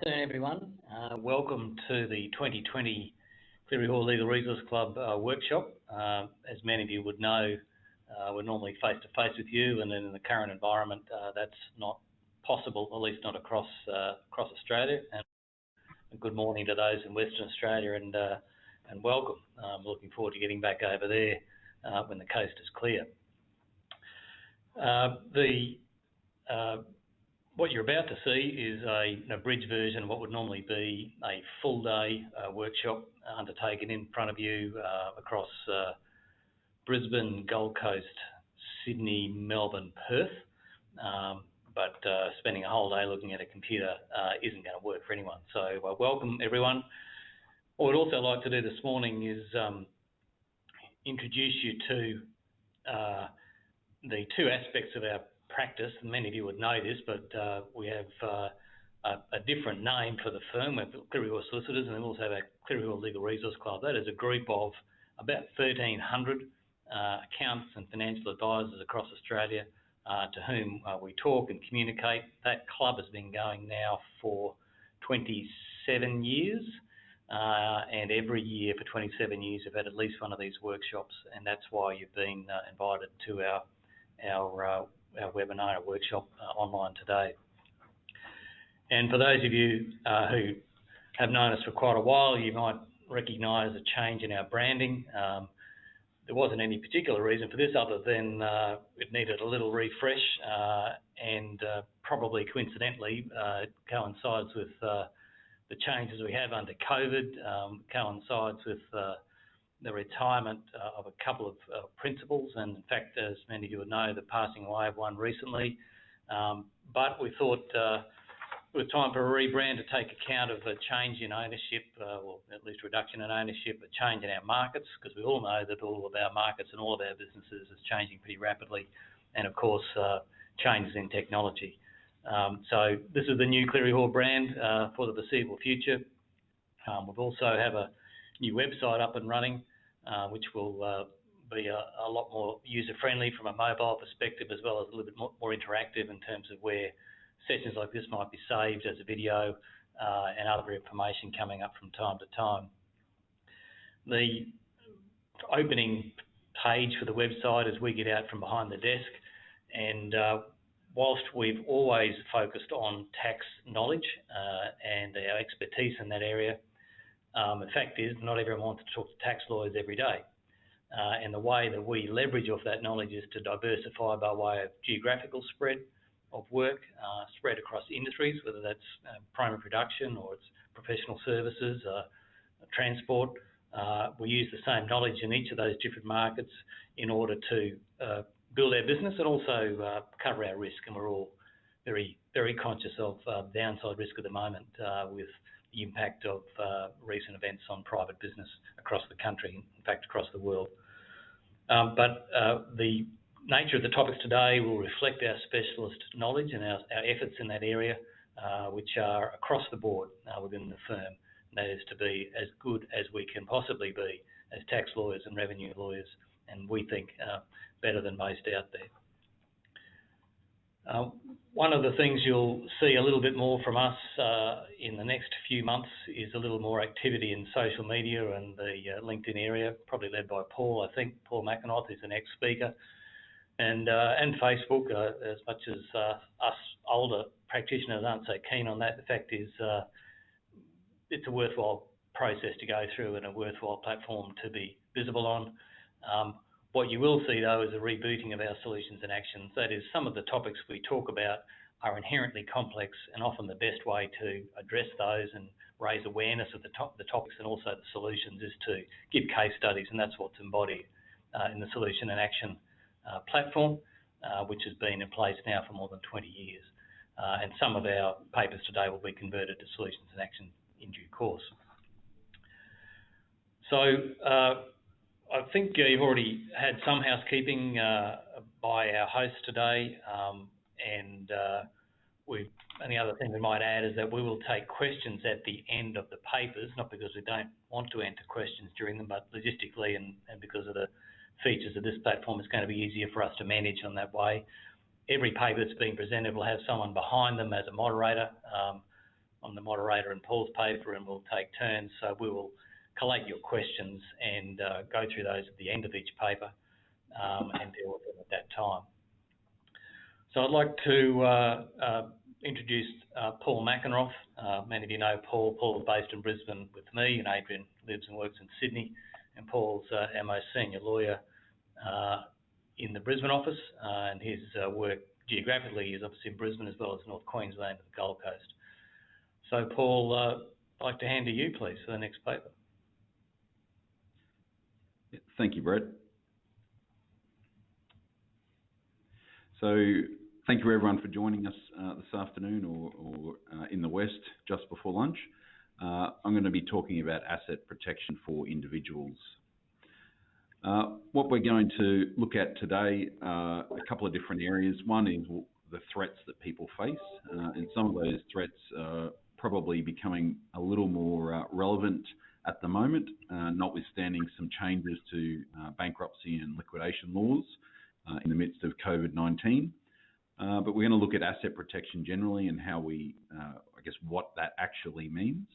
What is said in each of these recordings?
afternoon, everyone. Welcome to the 2020 Cleary Hall Legal Resource Club workshop. As many of you would know, we're normally face-to-face with you, and in the current environment, that's not possible, at least not across Australia. And good morning to those in Western Australia, and welcome. I'm looking forward to getting back over there when the coast is clear. What you're about to see is an abridged version of what would normally be a full day workshop undertaken in front of you across Brisbane, Gold Coast, Sydney, Melbourne, Perth. But spending a whole day looking at a computer isn't going to work for anyone. So welcome everyone. What we'd also like to do this morning is introduce you to the two aspects of our practice. Many of you would know this, but we have a different name for the firm. We have Cleary Hall Solicitors, and we also have our Cleary Hall Legal Resource Club. That is a group of about 1,300 accountants and financial advisors across Australia to whom we talk and communicate. That club has been going now for 27 years, and every year for 27 years we've had at least one of these workshops, and that's why you've been invited to our webinar workshop online today. And for those of you who have known us for quite a while, you might recognise a change in our branding. There wasn't any particular reason for this other than it needed a little refresh, and probably coincidentally it coincides with the changes we have under COVID, coincides with the retirement of a couple of principals, and in fact, as many of you would know, the passing away of one recently. But we thought it was time for a rebrand to take account of a change in ownership, or at least reduction in ownership, a change in our markets, because we all know that all of our markets and all of our businesses is changing pretty rapidly, and of course changes in technology. So this is the new Cleary Hall brand for the foreseeable future. We've also have a new website up and running, which will be a lot more user-friendly from a mobile perspective, as well as a little bit more interactive in terms of where sessions like this might be saved as a video and other information coming up from time to time. The opening page for the website is we get out from behind the desk, and whilst we've always focused on tax knowledge and our expertise in that area, the fact is not everyone wants to talk to tax lawyers every day. And the way that we leverage off that knowledge is to diversify by way of geographical spread of work, spread across industries, whether that's primary production or it's professional services, transport. We use the same knowledge in each of those different markets in order to build our business and also cover our risk. And we're all very, very conscious of downside risk at the moment with the impact of recent events on private business across the country, in fact across the world. But the nature of the topics today will reflect our specialist knowledge and our efforts in that area, which are across the board within the firm. And that is to be as good as we can possibly be as tax lawyers and revenue lawyers, and we think better than most out there. One of the things you'll see a little bit more from us in the next few months is a little more activity in social media and the LinkedIn area, probably led by Paul, I think, Paul McAnoth, who's an ex-speaker, and Facebook. As much as us older practitioners aren't so keen on that, the fact is it's a worthwhile process to go through and a worthwhile platform to be visible on. What you will see, though, is a rebooting of our solutions and actions. That is, some of the topics we talk about are inherently complex, and often the best way to address those and raise awareness of the topics and also the solutions is to give case studies, and that's what's embodied in the solution and action platform, which has been in place now for more than 20 years. And some of our papers today will be converted to solutions and action in due course. So I think you've already had some housekeeping by our host today, and the other thing we might add is that we will take questions at the end of the papers, not because we don't want to answer questions during them, but logistically and because of the features of this platform, it's going to be easier for us to manage on that way. Every paper that's being presented will have someone behind them as a moderator. the moderator and Paul's paper, and we'll take turns. So we will collate your questions and go through those at the end of each paper and deal with them at that time. So I'd like to introduce Paul McEnroth. Many of you know Paul. Paul is based in Brisbane with me, and Adrian lives and works in Sydney. And Paul's our most senior lawyer in the Brisbane office, and his work geographically is obviously in Brisbane as well as North Queensland and the Gold Coast. So Paul, I'd like to hand to you, please, for the next paper. Thank you, Brett. So thank you everyone for joining us this afternoon or in the West just before lunch. I'm going to be talking about asset protection for individuals. What we're going to look at today are a couple of different areas. One is the threats that people face, and some of those threats are probably becoming a little more relevant at the moment, notwithstanding some changes to bankruptcy and liquidation laws in the midst of COVID-19. But we're going to look at asset protection generally and how we, I guess, what that actually means.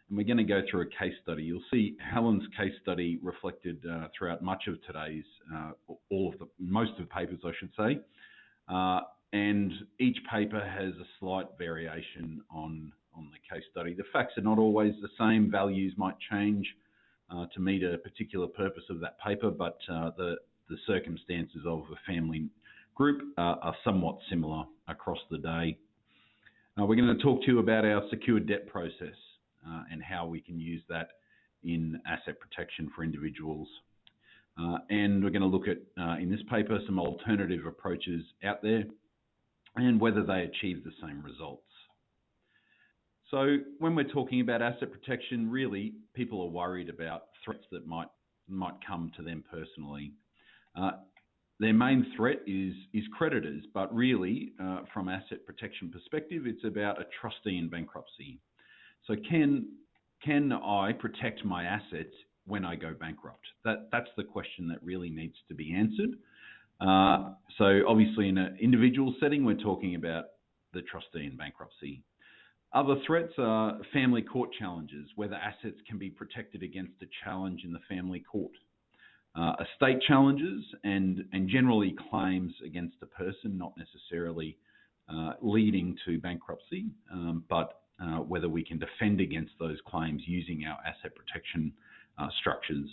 And we're going to go through a case study. You'll see Helen's case study reflected throughout much of today's, most of the papers, I should say. And each paper has a slight variation on the case study. The facts are not always the same. Values might change to meet a particular purpose of that paper, but the circumstances of a family group are somewhat similar across the day. We're going to talk to you about our secured debt process and how we can use that in asset protection for individuals. And we're going to look at, in this paper, some alternative approaches out there and whether they achieve the same results. So when we're talking about asset protection, really, people are worried about threats that might come to them personally. Their main threat is creditors, but really, from asset protection perspective, it's about a trustee in bankruptcy. So can I protect my assets when I go bankrupt? That's the question that really needs to be answered. So obviously, in an individual setting, we're talking about the trustee in bankruptcy. Other threats are family court challenges, whether assets can be protected against a challenge in the family court. Estate challenges and generally claims against a person, not necessarily leading to bankruptcy, but whether we can defend against those claims using our asset protection structures.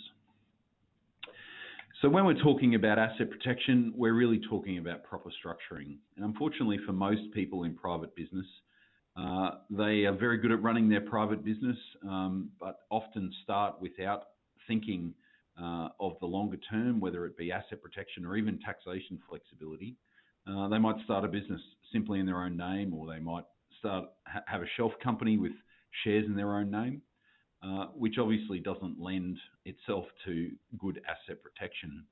So when we're talking about asset protection, we're really talking about proper structuring. And unfortunately for most people in private business, they are very good at running their private business, but often start without thinking of the longer term, whether it be asset protection or even taxation flexibility. They might start a business simply in their own name, or they might have a shelf company with shares in their own name, which obviously doesn't lend itself to good asset protection.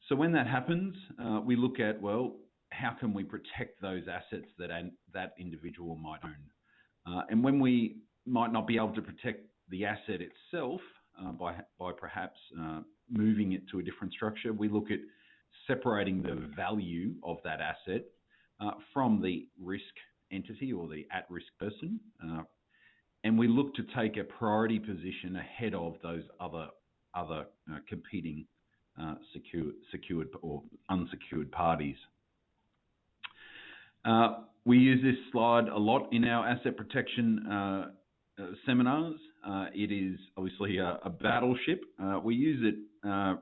So when that happens, we look at, well, how can we protect those assets that individual might own? And when we might not be able to protect the asset itself by perhaps moving it to a different structure, we look at separating the value of that asset from the risk entity or the at-risk person, and we look to take a priority position ahead of those other competing secured or unsecured parties. We use this slide a lot in our asset protection seminars. It is obviously a battleship. We use it.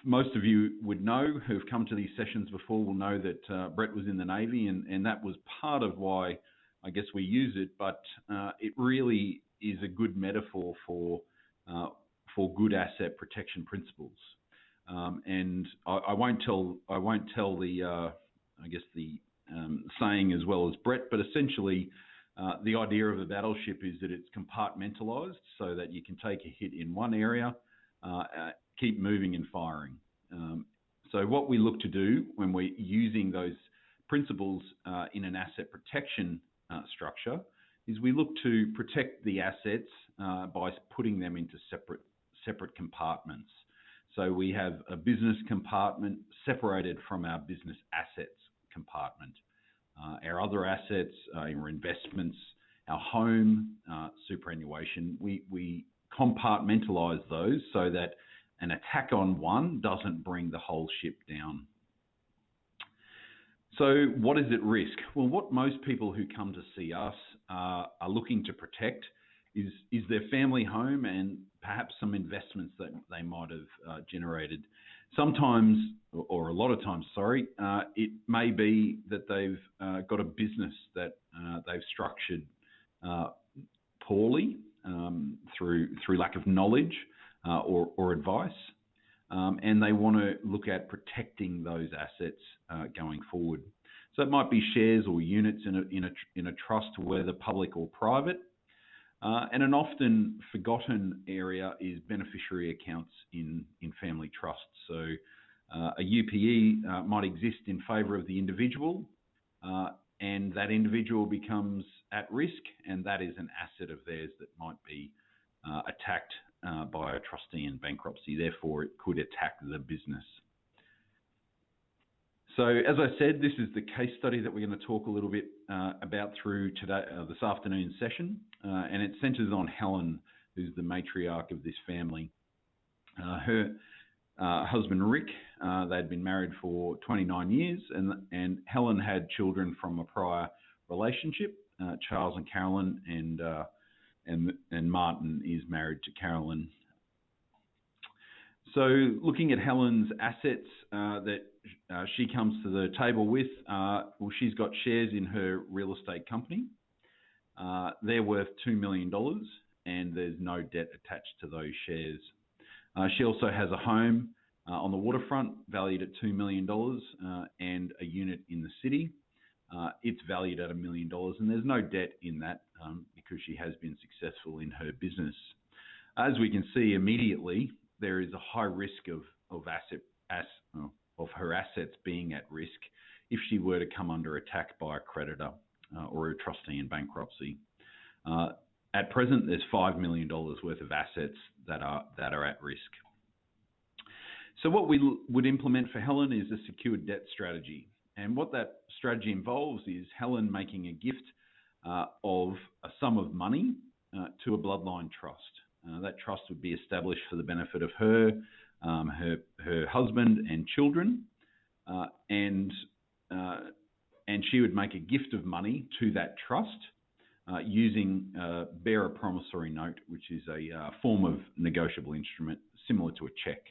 Most of you would know, who've come to these sessions before, will know that Brett was in the Navy, and that was part of why I guess we use it. But it really is a good metaphor for good asset protection principles. And I won't tell the I guess the saying as well as Brett, but essentially the idea of a battleship is that it's compartmentalized so that you can take a hit in one area, keep moving and firing. So what we look to do when we're using those principles in an asset protection structure is we look to protect the assets by putting them into separate compartments. So we have a business compartment separated from our business assets compartment. Our other assets, our investments our home, superannuation. We compartmentalise those so that an attack on one doesn't bring the whole ship down. So what is at risk? Well, what most people who come to see us are looking to protect is their family home and perhaps some investments that they might have generated. Sometimes, or a lot of times, sorry, it may be that they've got a business that they've structured poorly through lack of knowledge or advice. And they want to look at protecting those assets going forward. So it might be shares or units in a trust, whether public or private. And an often forgotten area is beneficiary accounts in family trusts. So a UPE might exist in favour of the individual, and that individual becomes at risk, and that is an asset of theirs that might be attacked by a trustee in bankruptcy. Therefore, it could attack the business. So, as I said, this is the case study that we're going to talk a little bit about through today, this afternoon's session, and it centres on Helen, who's the matriarch of this family. Her husband Rick, they'd been married for 29 years, and Helen had children from a prior relationship, Charles and Carolyn, and Martin is married to Carolyn. So looking at Helen's assets that she comes to the table with, well, she's got shares in her real estate company. They're worth $2 million and there's no debt attached to those shares. She also has a home on the waterfront valued at $2 million and a unit in the city. It's valued at $1 million and there's no debt in that because she has been successful in her business. As we can see immediately, there is a high risk of her assets being at risk if she were to come under attack by a creditor or a trustee in bankruptcy. At present, there's $5 million worth of assets that are at risk. So what we would implement for Helen is a secured debt strategy. And what that strategy involves is Helen making a gift of a sum of money to a bloodline trust. That trust would be established for the benefit of her husband and children, and she would make a gift of money to that trust using bearer promissory note, which is a form of negotiable instrument similar to a check.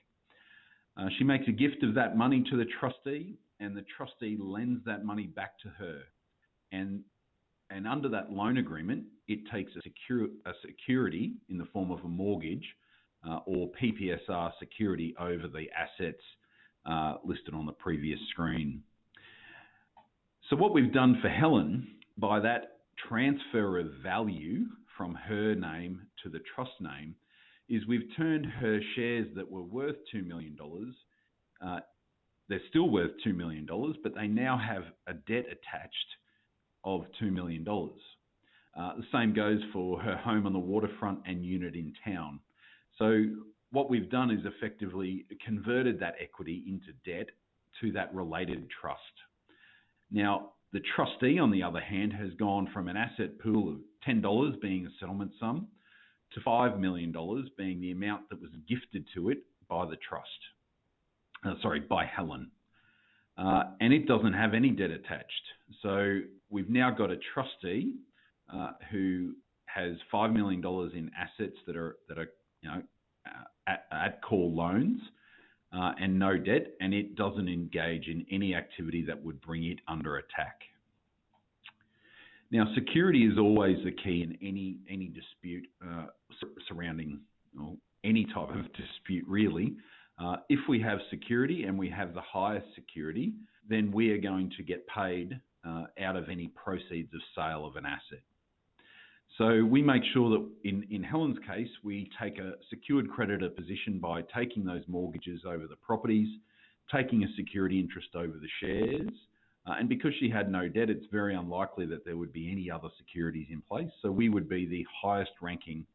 She makes a gift of that money to the trustee, and the trustee lends that money back to her. And under that loan agreement, it takes a security in the form of a mortgage or PPSR security over the assets listed on the previous screen. So what we've done for Helen, by that transfer of value from her name to the trust name, is we've turned her shares that were worth $2 million, they're still worth $2 million, but they now have a debt attached of $2 million. The same goes for her home on the waterfront and unit in town. So what we've done is effectively converted that equity into debt to that related trust. Now, the trustee, on the other hand, has gone from an asset pool of $10 being a settlement sum to $5 million being the amount that was gifted to it by the trust, by Helen. And it doesn't have any debt attached. So we've now got a trustee who has $5 million in assets that are at call loans and no debt, and it doesn't engage in any activity that would bring it under attack. Now, security is always the key in any dispute surrounding any type of dispute, really. If we have security and we have the highest security, then we are going to get paid out of any proceeds of sale of an asset. So we make sure that in Helen's case, we take a secured creditor position by taking those mortgages over the properties, taking a security interest over the shares. And because she had no debt, it's very unlikely that there would be any other securities in place. So we would be the highest ranking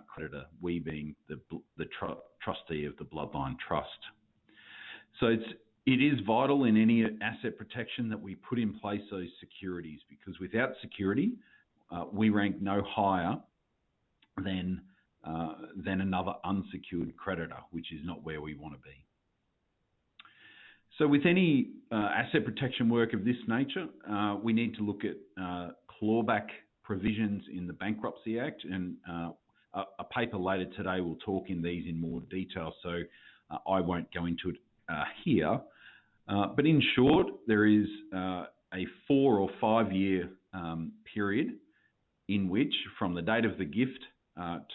creditor, we being the trustee of the Bloodline Trust. So it is vital in any asset protection that we put in place those securities, because without security, we rank no higher than another unsecured creditor, which is not where we want to be. So with any asset protection work of this nature, we need to look at clawback provisions in the Bankruptcy Act, and a paper later today will talk in these in more detail, so I won't go into it here. But in short, there is a 4 or 5 year period in which, from the date of the gift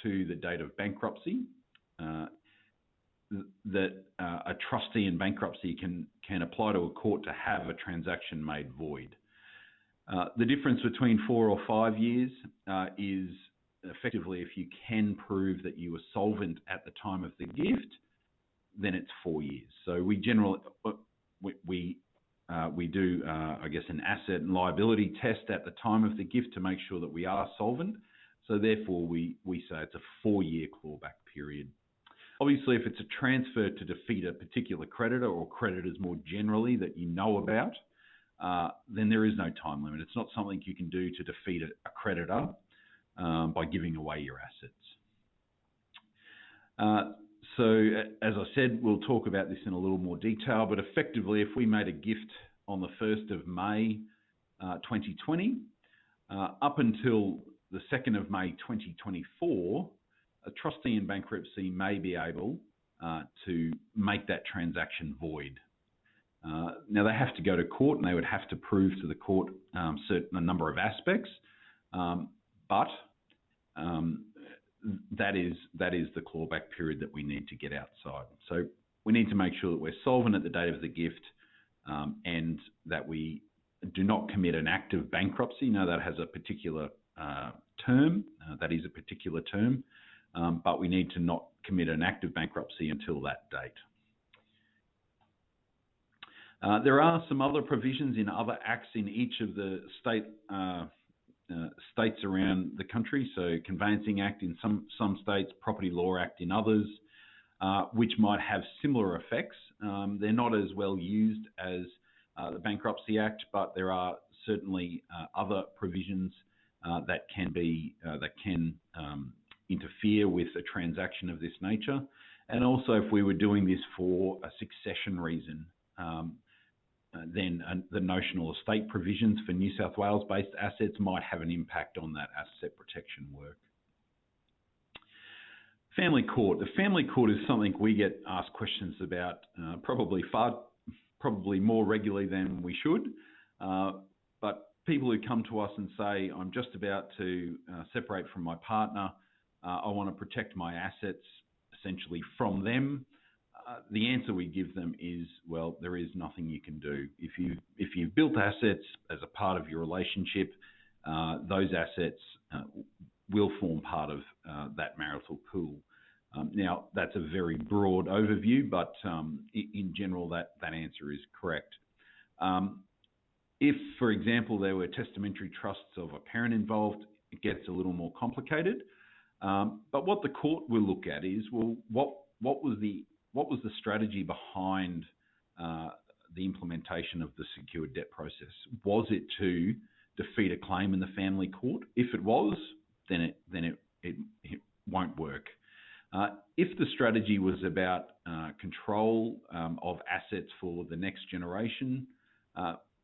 to the date of bankruptcy, that a trustee in bankruptcy can apply to a court to have a transaction made void. The difference between 4 or 5 years is effectively if you can prove that you were solvent at the time of the gift, then it's 4 years. So we generally we do, I guess, an asset and liability test at the time of the gift to make sure that we are solvent. So therefore, we say it's a 4 year clawback period. Obviously, if it's a transfer to defeat a particular creditor or creditors more generally that you know about, then there is no time limit. It's not something you can do to defeat a creditor by giving away your assets. So as I said, we'll talk about this in a little more detail, but effectively, if we made a gift on the 1st of May 2020, up until the 2nd of May 2024, a trustee in bankruptcy may be able to make that transaction void. Now, they have to go to court and they would have to prove to the court a number of aspects, but that is the clawback period that we need to get outside. So we need to make sure that we're solvent at the date of the gift and that we do not commit an act of bankruptcy. Now, that has a particular term, that is a particular term, but we need to not commit an act of bankruptcy until that date. There are some other provisions in other acts in each of the states around the country. So Conveyancing Act in some states, Property Law Act in others, which might have similar effects. They're not as well used as the Bankruptcy Act, but there are certainly other provisions that can interfere with a transaction of this nature. And also, if we were doing this for a succession reason, then the notional estate provisions for New South Wales-based assets might have an impact on that asset protection work. Family court. The family court is something we get asked questions about probably more regularly than we should. But people who come to us and say, I'm just about to separate from my partner, I want to protect my assets essentially from them. The answer we give them is, well, there is nothing you can do. If you've built assets as a part of your relationship, those assets will form part of that marital pool. Now, that's a very broad overview, but in general, that answer is correct. If, for example, there were testamentary trusts of a parent involved, it gets a little more complicated. But what the court will look at is, well, what was the strategy behind the implementation of the secured debt process? Was it to defeat a claim in the family court? If it was, then it won't work. If the strategy was about control of assets for the next generation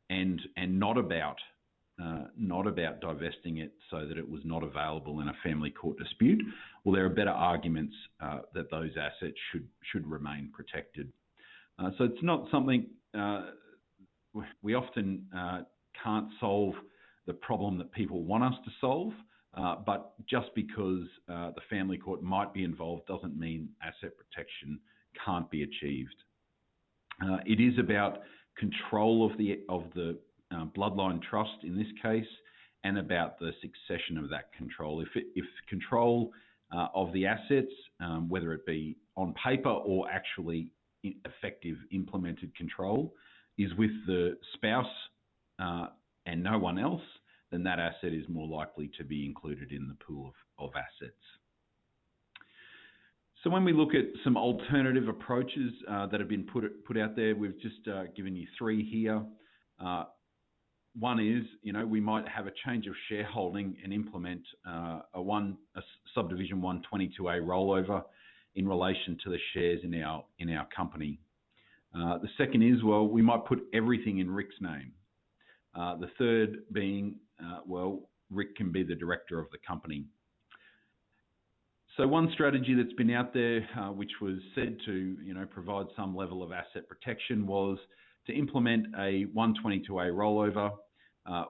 and not about divesting it so that it was not available in a family court dispute, well, there are better arguments that those assets should remain protected. So it's not something we often can't solve the problem that people want us to solve, but just because the family court might be involved doesn't mean asset protection can't be achieved. It is about control of the bloodline trust in this case, and about the succession of that control. If control of the assets, whether it be on paper or actually effective implemented control, is with the spouse and no one else, then that asset is more likely to be included in the pool of assets. So when we look at some alternative approaches that have been put out there, we've just given you three here. one is, we might have a change of shareholding and implement a subdivision 122A rollover in relation to the shares in our company. The second is, we might put everything in Rick's name. The third being, Rick can be the director of the company. So one strategy that's been out there, which was said to, provide some level of asset protection, was to implement a 122A rollover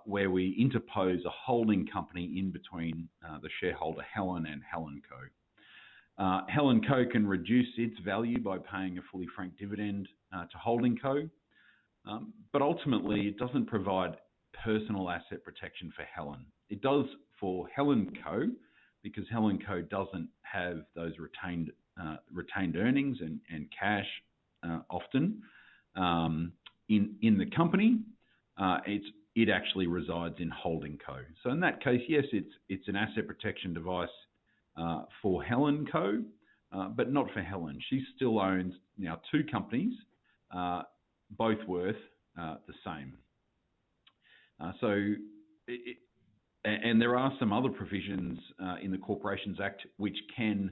where we interpose a holding company in between the shareholder Helen and Helen Co. Helen Co can reduce its value by paying a fully franked dividend to Holding Co, but ultimately it doesn't provide personal asset protection for Helen. It does for Helen Co, because Helen Co doesn't have those retained earnings and cash often in the company. It actually resides in Holding Co. So in that case, yes, it's an asset protection device for Helen Co, but not for Helen. She still owns now two companies, both worth the same. And there are some other provisions in the Corporations Act which can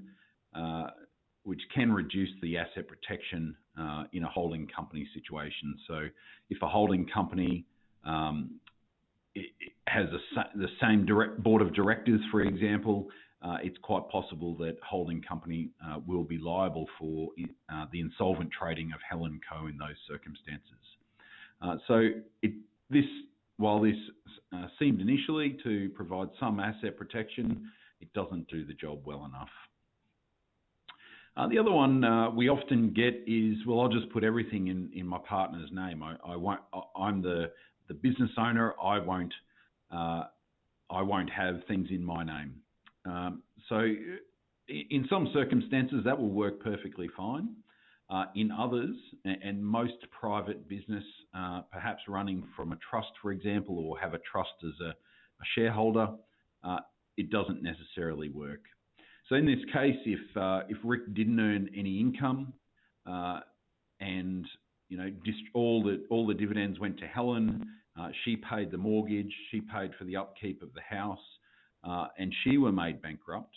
reduce the asset protection in a holding company situation. So if a holding company it has the same board of directors, for example, it's quite possible that holding company will be liable for the insolvent trading of Helen Co in those circumstances. While this seemed initially to provide some asset protection, it doesn't do the job well enough. The other one we often get is, I'll just put everything in my partner's name. I'm the business owner. I won't have things in my name. So in some circumstances that will work perfectly fine. In others, and most private business, perhaps running from a trust, for example, or have a trust as a shareholder, it doesn't necessarily work. So in this case, if Rick didn't earn any income, and all the dividends went to Helen, she paid the mortgage, she paid for the upkeep of the house, and she were made bankrupt,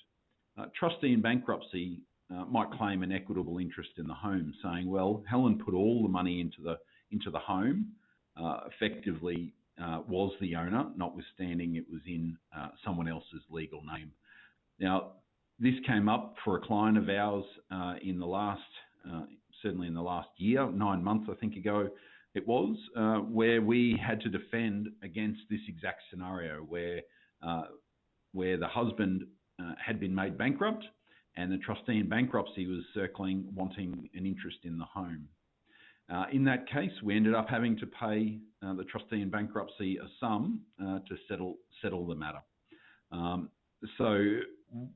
trustee in bankruptcy might claim an equitable interest in the home, saying, well, Helen put all the money into the home, effectively was the owner, notwithstanding it was in someone else's legal name. Now, this came up for a client of ours certainly in the last year, 9 months, I think ago it was, where we had to defend against this exact scenario where the husband had been made bankrupt, and the trustee in bankruptcy was circling, wanting an interest in the home. In that case, we ended up having to pay the trustee in bankruptcy a sum to settle the matter. So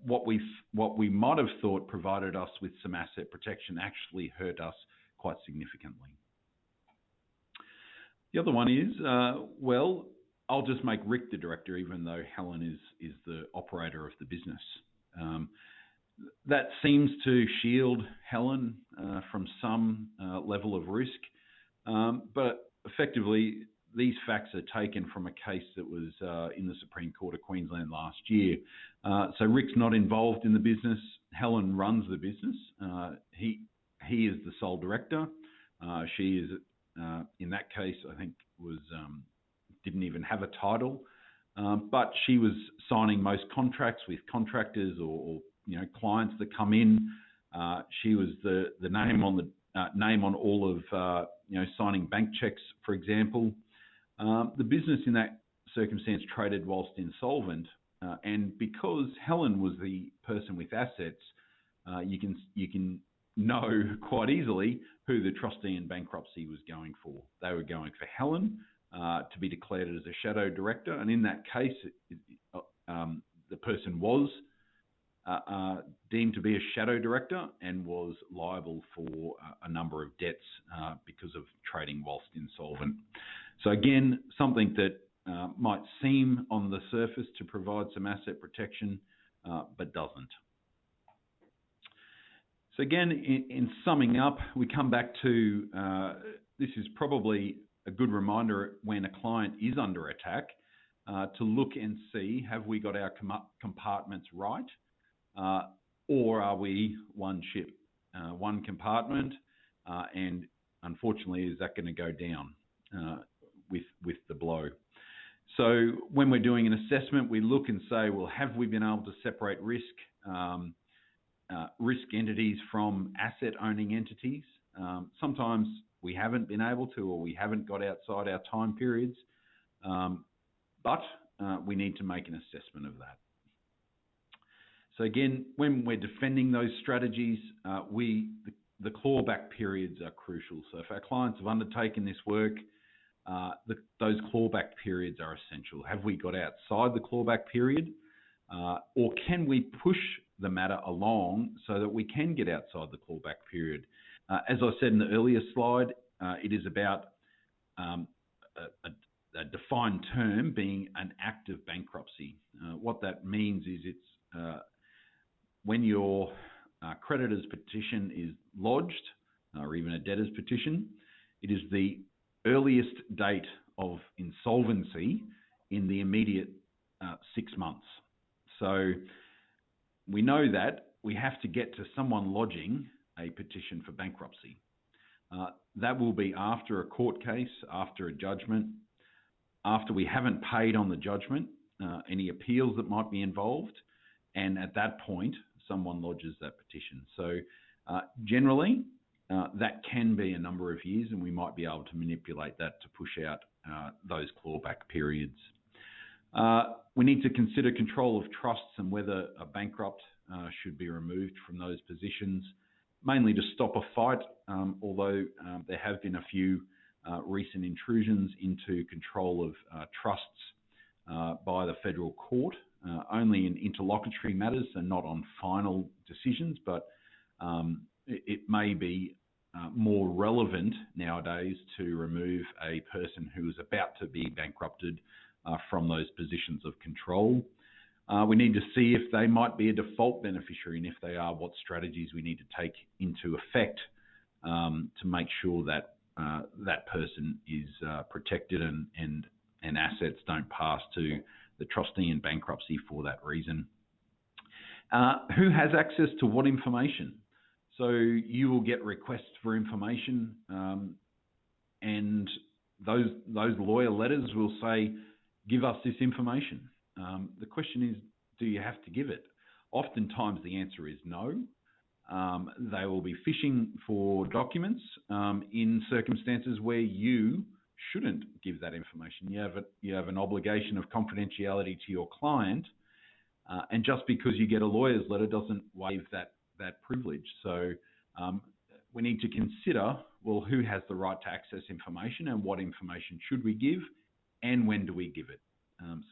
what we might have thought provided us with some asset protection actually hurt us quite significantly. The other one is, I'll just make Rick the director, even though Helen is the operator of the business. That seems to shield Helen from some level of risk, but effectively these facts are taken from a case that was in the Supreme Court of Queensland last year. So Rick's not involved in the business. Helen runs the business. He is the sole director. She is, in that case, I think didn't even have a title, but she was signing most contracts with contractors or clients that come in. She was the name on all of signing bank checks, for example. The business in that circumstance traded whilst insolvent, and because Helen was the person with assets, you can know quite easily who the trustee in bankruptcy was going for. They were going for Helen to be declared as a shadow director, and in that case, the person was deemed to be a shadow director and was liable for a number of debts because of trading whilst insolvent. So again, something that might seem on the surface to provide some asset protection, but doesn't. So again, in summing up, we come back to this is probably a good reminder when a client is under attack to look and see, have we got our compartments right, or are we one ship, one compartment, and unfortunately, is that going to go down with the blow? So when we're doing an assessment, we look and say, well, have we been able to separate risk entities from asset-owning entities? Sometimes we haven't been able to, or we haven't got outside our time periods, but we need to make an assessment of that. So again, when we're defending those strategies, the clawback periods are crucial. So if our clients have undertaken this work, those clawback periods are essential. Have we got outside the clawback period, or can we push the matter along so that we can get outside the clawback period? As I said in the earlier slide, it is about a defined term being an act of bankruptcy. What that means is it's when your creditor's petition is lodged, or even a debtor's petition, it is the earliest date of insolvency in the immediate 6 months. So we know that we have to get to someone lodging a petition for bankruptcy. That will be after a court case, after a judgment, after we haven't paid on the judgment, any appeals that might be involved, and at that point, someone lodges that petition. So generally, that can be a number of years, and we might be able to manipulate that to push out those clawback periods. We need to consider control of trusts and whether a bankrupt should be removed from those positions, mainly to stop a fight, although there have been a few recent intrusions into control of trusts by the federal court, only in interlocutory matters and not on final decisions, but it may be more relevant nowadays to remove a person who is about to be bankrupted from those positions of control. We need to see if they might be a default beneficiary, and if they are, what strategies we need to take into effect to make sure that that person is protected and assets don't pass to the trustee in bankruptcy for that reason. Who has access to what information? So you will get requests for information, and those lawyer letters will say, give us this information. The question is, do you have to give it? Oftentimes the answer is no. They will be fishing for documents in circumstances where you shouldn't give that information. You have an obligation of confidentiality to your client, and just because you get a lawyer's letter doesn't waive that privilege. So we need to consider, well, who has the right to access information, and what information should we give, and when do we give it?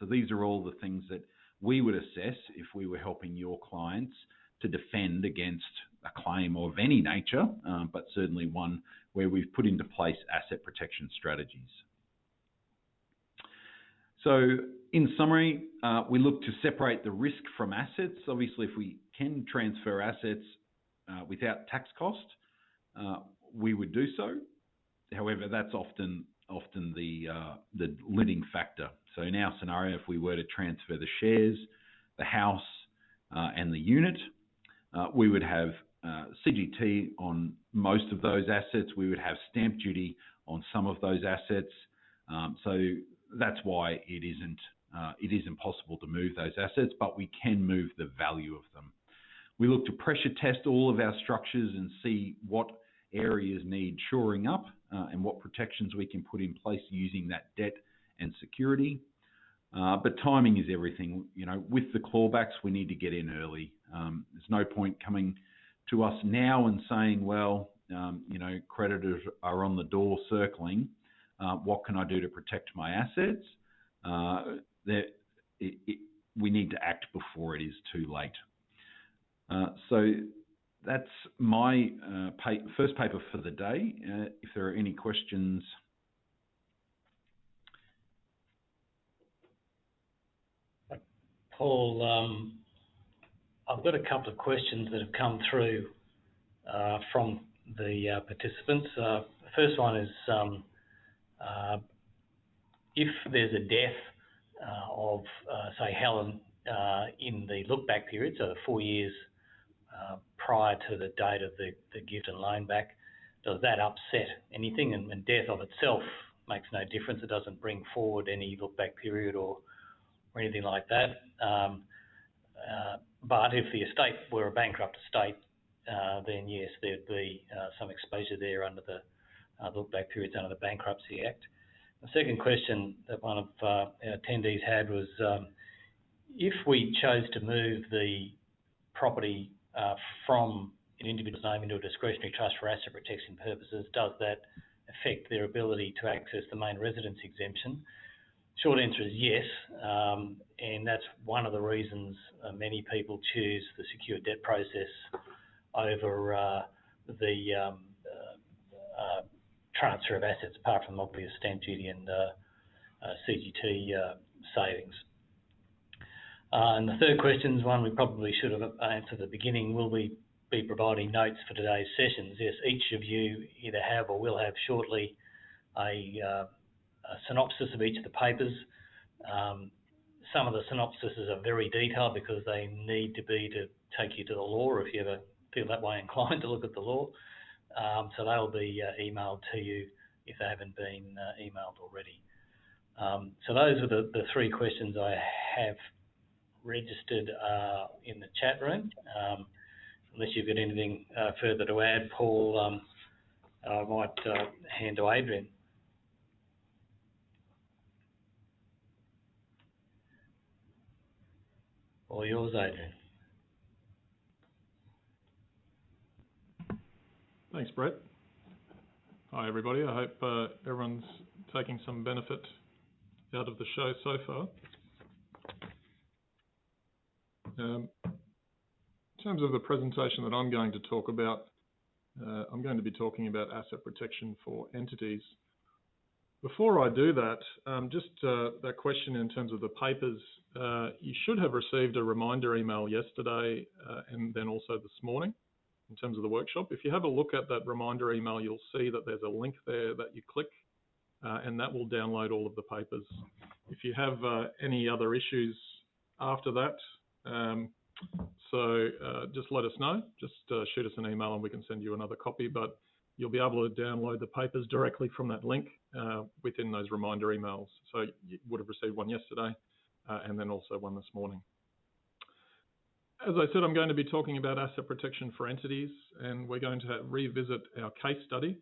So these are all the things that we would assess if we were helping your clients to defend against a claim of any nature, but certainly one where we've put into place asset protection strategies. So in summary, we look to separate the risk from assets. Obviously, if we can transfer assets without tax cost, we would do so. However, that's often the limiting factor. So in our scenario, if we were to transfer the shares, the house, and the unit, we would have CGT on most of those assets. We would have stamp duty on some of those assets. So that's why it isn't possible to move those assets, but we can move the value of them. We look to pressure test all of our structures and see what areas need shoring up and what protections we can put in place using that debt and security. But timing is everything. You know, with the clawbacks, we need to get in early. There's no point coming to us now and saying, well, you know, creditors are on the door circling. What can I do to protect my assets? We need to act before it is too late. So that's my first paper for the day. If there are any questions. Paul, I've got a couple of questions that have come through from the participants. The first one is If there's a death of, say, Helen in the look-back period, so 4 years prior to the date of the gift and loan back, does that upset anything? And death of itself makes no difference. It doesn't bring forward any look-back period or anything like that. But if the estate were a bankrupt estate, then yes, there'd be some exposure there under the look-back periods under the Bankruptcy Act. The second question that one of our attendees had was, if we chose to move the property from an individual's name into a discretionary trust for asset protection purposes, does that affect their ability to access the main residence exemption? Short answer is yes, and that's one of the reasons many people choose the secure debt process over the transfer of assets, apart from obvious stamp duty and CGT savings. And the third question is one we probably should have answered at the beginning. Will we be providing notes for today's sessions? Yes, each of you either have or will have shortly a synopsis of each of the papers. Some of the synopsises are very detailed because they need to be to take you to the law, if you ever feel that way inclined to look at the law. So they'll be emailed to you if they haven't been emailed already. So those are the three questions I have registered in the chat room. Unless you've got anything further to add, Paul, I might hand to Adrian. All yours, Adrian. Thanks, Brett. Hi, everybody. I hope everyone's taking some benefit out of the show so far. In terms of the presentation that I'm going to talk about, I'm going to be talking about asset protection for entities. Before I do that, just that question in terms of the papers, you should have received a reminder email yesterday and then also this morning in terms of the workshop. If you have a look at that reminder email, you'll see that there's a link there that you click and that will download all of the papers. If you have any other issues after that, just let us know. Just shoot us an email and we can send you another copy, but you'll be able to download the papers directly from that link within those reminder emails. So you would have received one yesterday and then also one this morning. As I said, I'm going to be talking about asset protection for entities, and we're going to revisit our case study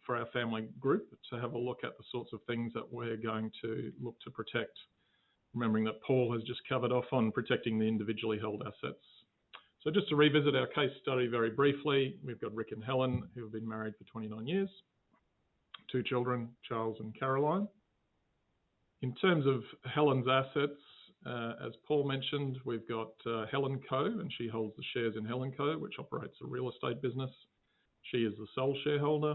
for our family group to have a look at the sorts of things that we're going to look to protect. Remembering that Paul has just covered off on protecting the individually held assets. So just to revisit our case study very briefly, we've got Rick and Helen, who have been married for 29 years, 2 children, Charles and Caroline. In terms of Helen's assets, as Paul mentioned, we've got Helen Co, and she holds the shares in Helen Co, which operates a real estate business. She is the sole shareholder.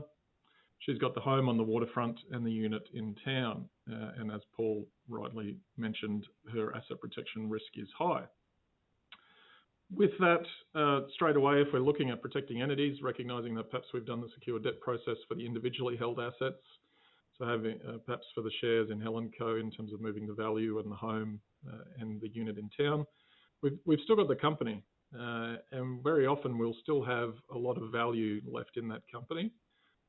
She's got the home on the waterfront and the unit in town. And as Paul rightly mentioned, her asset protection risk is high. With that, straight away, if we're looking at protecting entities, recognising that perhaps we've done the secure debt process for the individually held assets, so having perhaps for the shares in Helen Co in terms of moving the value and the home and the unit in town, we've still got the company, and very often we'll still have a lot of value left in that company,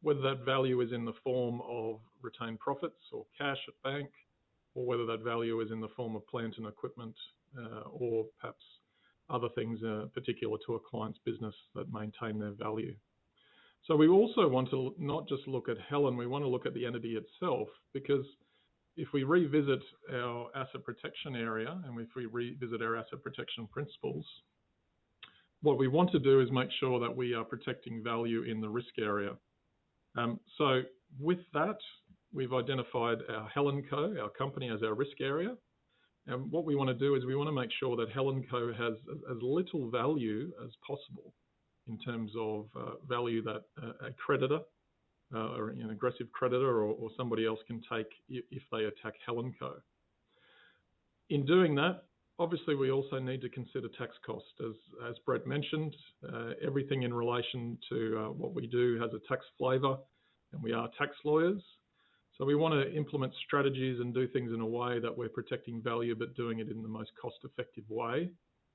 whether that value is in the form of retained profits or cash at bank, or whether that value is in the form of plant and equipment, or perhaps other things particular to a client's business that maintain their value. So we also want to not just look at Helen, we want to look at the entity itself, because if we revisit our asset protection area and if we revisit our asset protection principles, what we want to do is make sure that we are protecting value in the risk area. So with that, we've identified our Helen Co, our company, as our risk area. And what we want to do is we want to make sure that Helen Co has as little value as possible in terms of value that a creditor or an aggressive creditor or somebody else can take if they attack Helen Co. In doing that, obviously we also need to consider tax cost. As Brett mentioned, everything in relation to what we do has a tax flavour, and we are tax lawyers. So we want to implement strategies and do things in a way that we're protecting value, but doing it in the most cost-effective way.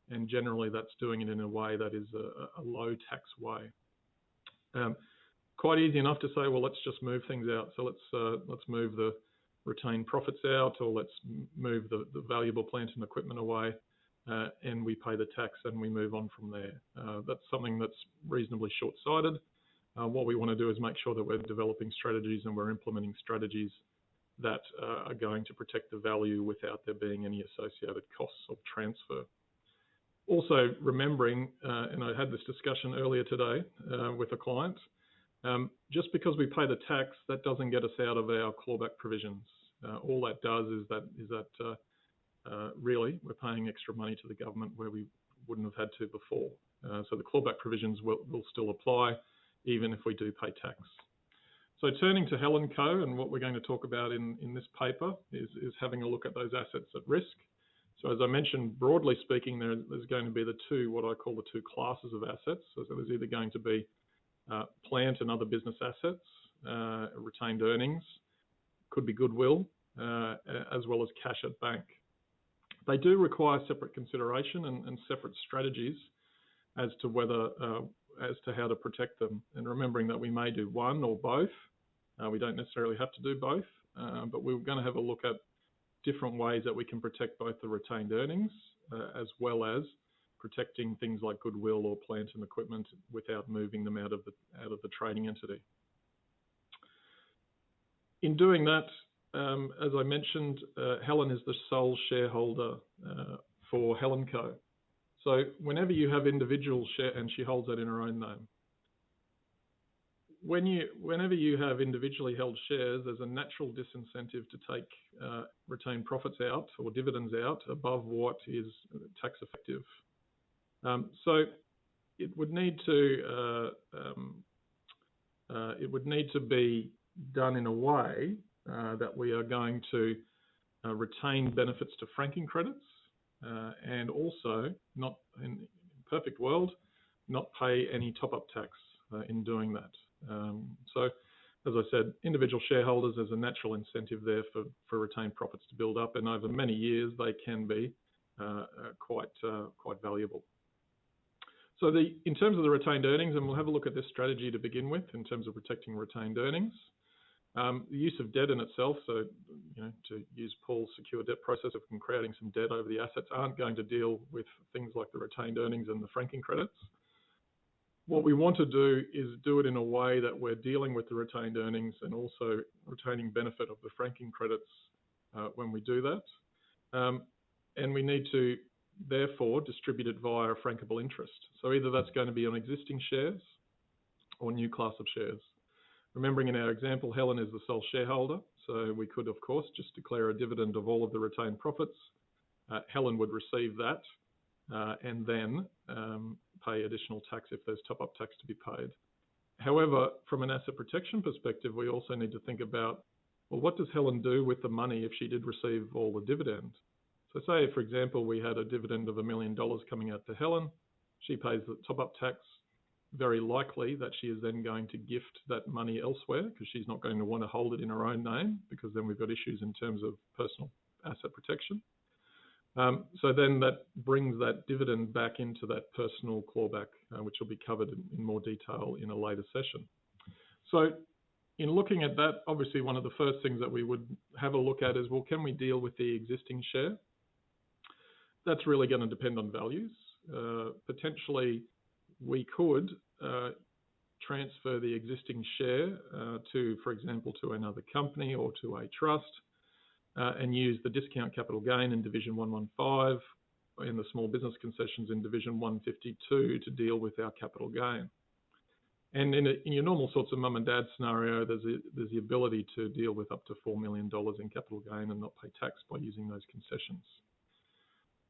And generally, that's doing it in a way that is a low-tax way. Quite easy enough to say, well, let's just move things out. So let's move the retained profits out, or let's move the valuable plant and equipment away, and we pay the tax and we move on from there. That's something that's reasonably short-sighted. What we want to do is make sure that we're developing strategies and we're implementing strategies that are going to protect the value without there being any associated costs of transfer. Also remembering, and I had this discussion earlier today with a client, just because we pay the tax, that doesn't get us out of our clawback provisions. All that does is that really we're paying extra money to the government where we wouldn't have had to before. So the clawback provisions will still apply even if we do pay tax. So turning to Helen Co, and what we're going to talk about in this paper is having a look at those assets at risk. So as I mentioned, broadly speaking, there's going to be what I call the two classes of assets. So there's either going to be plant and other business assets, retained earnings, could be goodwill, as well as cash at bank. They do require separate consideration and separate strategies as to how to protect them. And remembering that we may do one or both. We don't necessarily have to do both, but we're going to have a look at different ways that we can protect both the retained earnings as well as protecting things like goodwill or plant and equipment without moving them out of the trading entity. In doing that, as I mentioned, Helen is the sole shareholder for Helen Co. So whenever you have individual share, and she holds that in her own name, whenever you have individually held shares, there's a natural disincentive to take retained profits out or dividends out above what is tax effective. So it would need to be done in a way that we are going to retain benefits to franking credits and also, not in a perfect world, not pay any top-up tax in doing that. So, as I said, individual shareholders, there's a natural incentive there for retained profits to build up, and over many years they can be quite valuable. So in terms of the retained earnings, and we'll have a look at this strategy to begin with in terms of protecting retained earnings. The use of debt in itself, so to use Paul's secure debt process of creating some debt over the assets, aren't going to deal with things like the retained earnings and the franking credits. What we want to do is do it in a way that we're dealing with the retained earnings and also retaining benefit of the franking credits when we do that. And we need to therefore distribute it via a frankable interest. So either that's going to be on existing shares or new class of shares. Remembering in our example, Helen is the sole shareholder, so we could, of course, just declare a dividend of all of the retained profits. Helen would receive that and then pay additional tax if there's top-up tax to be paid. However, from an asset protection perspective, we also need to think about, well, what does Helen do with the money if she did receive all the dividend? So say, for example, we had a dividend of $1 million coming out to Helen. She pays the top-up tax. Very likely that she is then going to gift that money elsewhere because she's not going to want to hold it in her own name, because then we've got issues in terms of personal asset protection. So then that brings that dividend back into that personal clawback, which will be covered in more detail in a later session. So in looking at that, obviously one of the first things that we would have a look at is, well, can we deal with the existing share? That's really going to depend on values. Potentially, we could transfer the existing share to, for example, to another company or to a trust and use the discount capital gain in Division 115 and the small business concessions in Division 152 to deal with our capital gain. And in your normal sorts of mum and dad scenario, there's the ability to deal with up to $4 million in capital gain and not pay tax by using those concessions.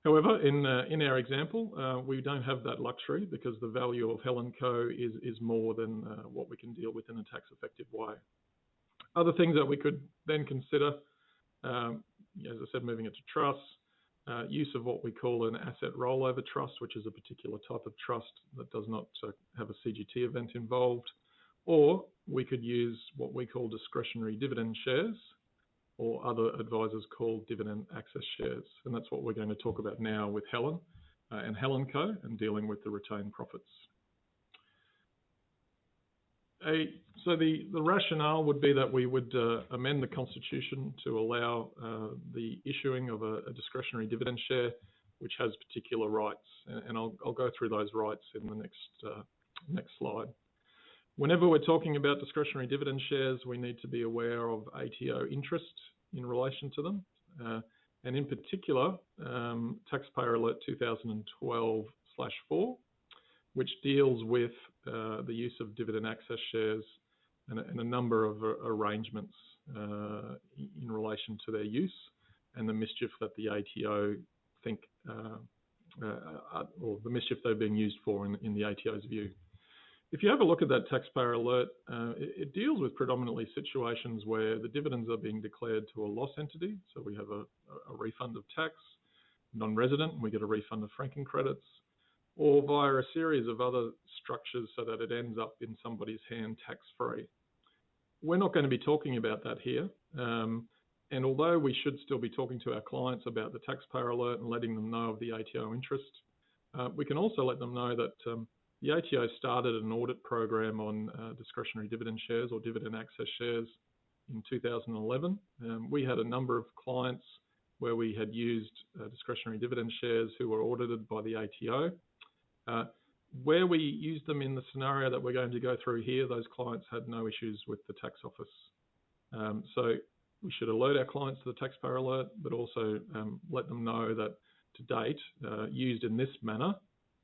However, in our example, we don't have that luxury because the value of Helen Co is more than what we can deal with in a tax-effective way. Other things that we could then consider, as I said, moving it to trusts, use of what we call an asset rollover trust, which is a particular type of trust that does not have a CGT event involved, or we could use what we call discretionary dividend shares, or other advisors call dividend access shares. And that's what we're going to talk about now with Helen and Helen Co. and dealing with the retained profits. So the rationale would be that we would amend the Constitution to allow the issuing of a discretionary dividend share which has particular rights. And I'll go through those rights in the next slide. Whenever we're talking about discretionary dividend shares, we need to be aware of ATO interest in relation to them. And in particular, Taxpayer Alert 2012/4, which deals with the use of dividend access shares and a number of arrangements in relation to their use and the mischief that the ATO think, or the mischief they're being used for in the ATO's view. If you have a look at that Taxpayer Alert, it deals with predominantly situations where the dividends are being declared to a loss entity. So we have a refund of tax, non-resident, and we get a refund of franking credits, or via a series of other structures so that it ends up in somebody's hand tax-free. We're not going to be talking about that here. And although we should still be talking to our clients about the Taxpayer Alert and letting them know of the ATO interest, we can also let them know that the ATO started an audit program on discretionary dividend shares or dividend access shares in 2011. We had a number of clients where we had used discretionary dividend shares who were audited by the ATO. Where we used them in the scenario that we're going to go through here, those clients had no issues with the tax office. So we should alert our clients to the Taxpayer Alert, but also let them know that to date, used in this manner,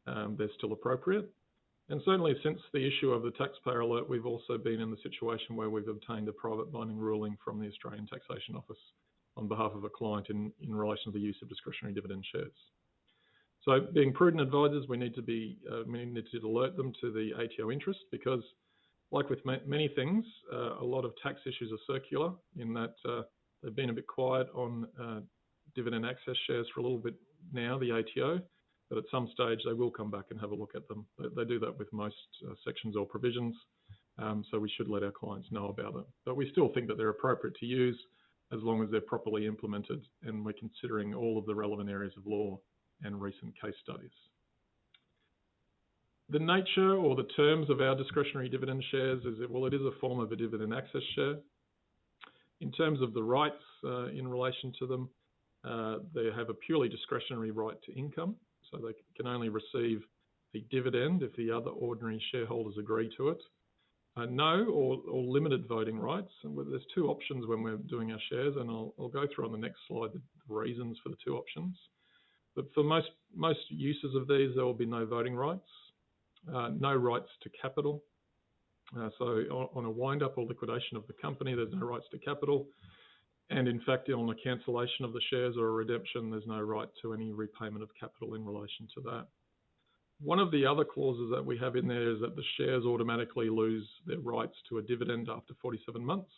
they're still appropriate. And certainly since the issue of the Taxpayer Alert, we've also been in the situation where we've obtained a private binding ruling from the Australian Taxation Office on behalf of a client in relation to the use of discretionary dividend shares. So being prudent advisors, we need to alert them to the ATO interest because, like with many things, a lot of tax issues are circular in that they've been a bit quiet on dividend access shares for a little bit now, the ATO, but at some stage they will come back and have a look at them. They do that with most sections or provisions, so we should let our clients know about it. But we still think that they're appropriate to use as long as they're properly implemented and we're considering all of the relevant areas of law and recent case studies. The nature or the terms of our discretionary dividend shares is that, well, it is a form of a dividend access share. In terms of the rights in relation to them, they have a purely discretionary right to income, so they can only receive the dividend if the other ordinary shareholders agree to it. No or limited voting rights. And there's two options when we're doing our shares, and I'll go through on the next slide the reasons for the two options. But for most uses of these, there will be no voting rights, no rights to capital. So on a wind-up or liquidation of the company, there's no rights to capital. And in fact, on a cancellation of the shares or a redemption, there's no right to any repayment of capital in relation to that. One of the other clauses that we have in there is that the shares automatically lose their rights to a dividend after 47 months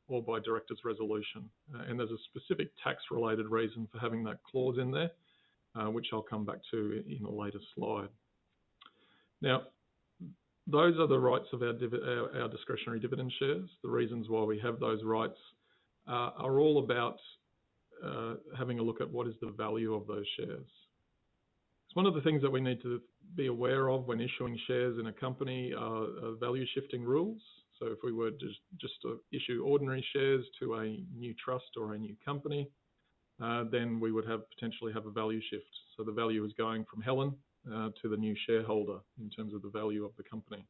or by director's resolution. And there's a specific tax-related reason for having that clause in there, which I'll come back to in a later slide. Now, those are the rights of our discretionary dividend shares. The reasons why we have those rights are all about having a look at what is the value of those shares. It's one of the things that we need to be aware of when issuing shares in a company are value shifting rules. So if we were just to issue ordinary shares to a new trust or a new company, then we would potentially have a value shift. So the value is going from Helen to the new shareholder in terms of the value of the company.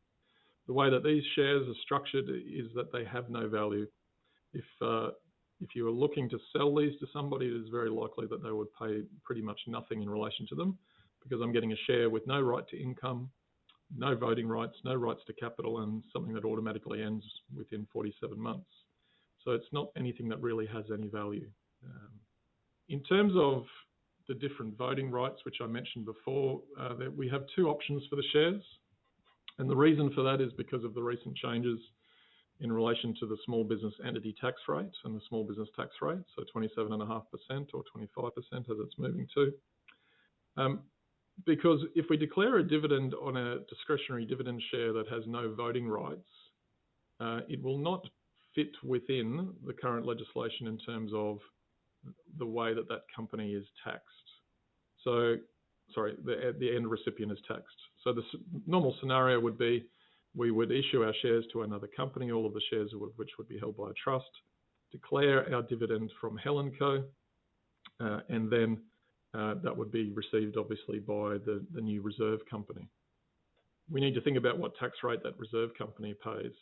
The way that these shares are structured is that they have no value. If you are looking to sell these to somebody, it is very likely that they would pay pretty much nothing in relation to them because I'm getting a share with no right to income, no voting rights, no rights to capital, and something that automatically ends within 47 months. So it's not anything that really has any value. In terms of the different voting rights, which I mentioned before, that we have two options for the shares. And the reason for that is because of the recent changes in relation to the small business entity tax rate and the small business tax rate, so 27.5% or 25% as it's moving to. Because if we declare a dividend on a discretionary dividend share that has no voting rights, it will not fit within the current legislation in terms of the way that company is taxed. So, sorry, the end recipient is taxed. So the normal scenario would be we would issue our shares to another company, all of the shares which would be held by a trust, declare our dividend from Helen Co, and then that would be received obviously by the new reserve company. We need to think about what tax rate that reserve company pays.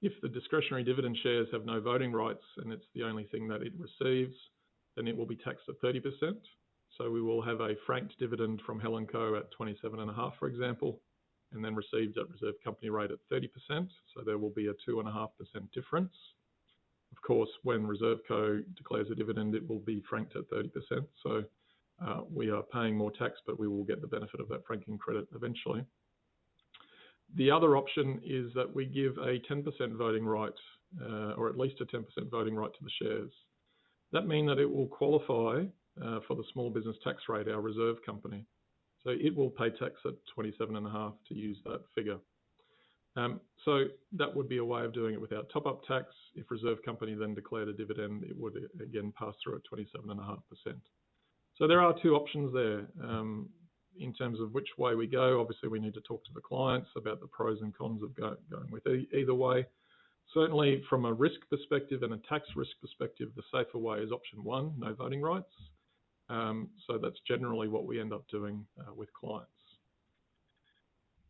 If the discretionary dividend shares have no voting rights and it's the only thing that it receives, then it will be taxed at 30%. So we will have a franked dividend from Helen Co at 27.5%, for example, and then received at reserve company rate at 30%. So there will be a 2.5% difference. Of course, when Reserve Co declares a dividend, it will be franked at 30%. So we are paying more tax, but we will get the benefit of that franking credit eventually. The other option is that we give a 10% voting right, or at least a 10% voting right to the shares. That means that it will qualify for the small business tax rate, our reserve company. So it will pay tax at 27.5% to use that figure. So that would be a way of doing it without top-up tax. If reserve company then declared a dividend, it would again pass through at 27.5%. So there are two options there. In terms of which way we go, obviously we need to talk to the clients about the pros and cons of going with either way. Certainly from a risk perspective and a tax risk perspective, the safer way is option one, no voting rights. So that's generally what we end up doing with clients.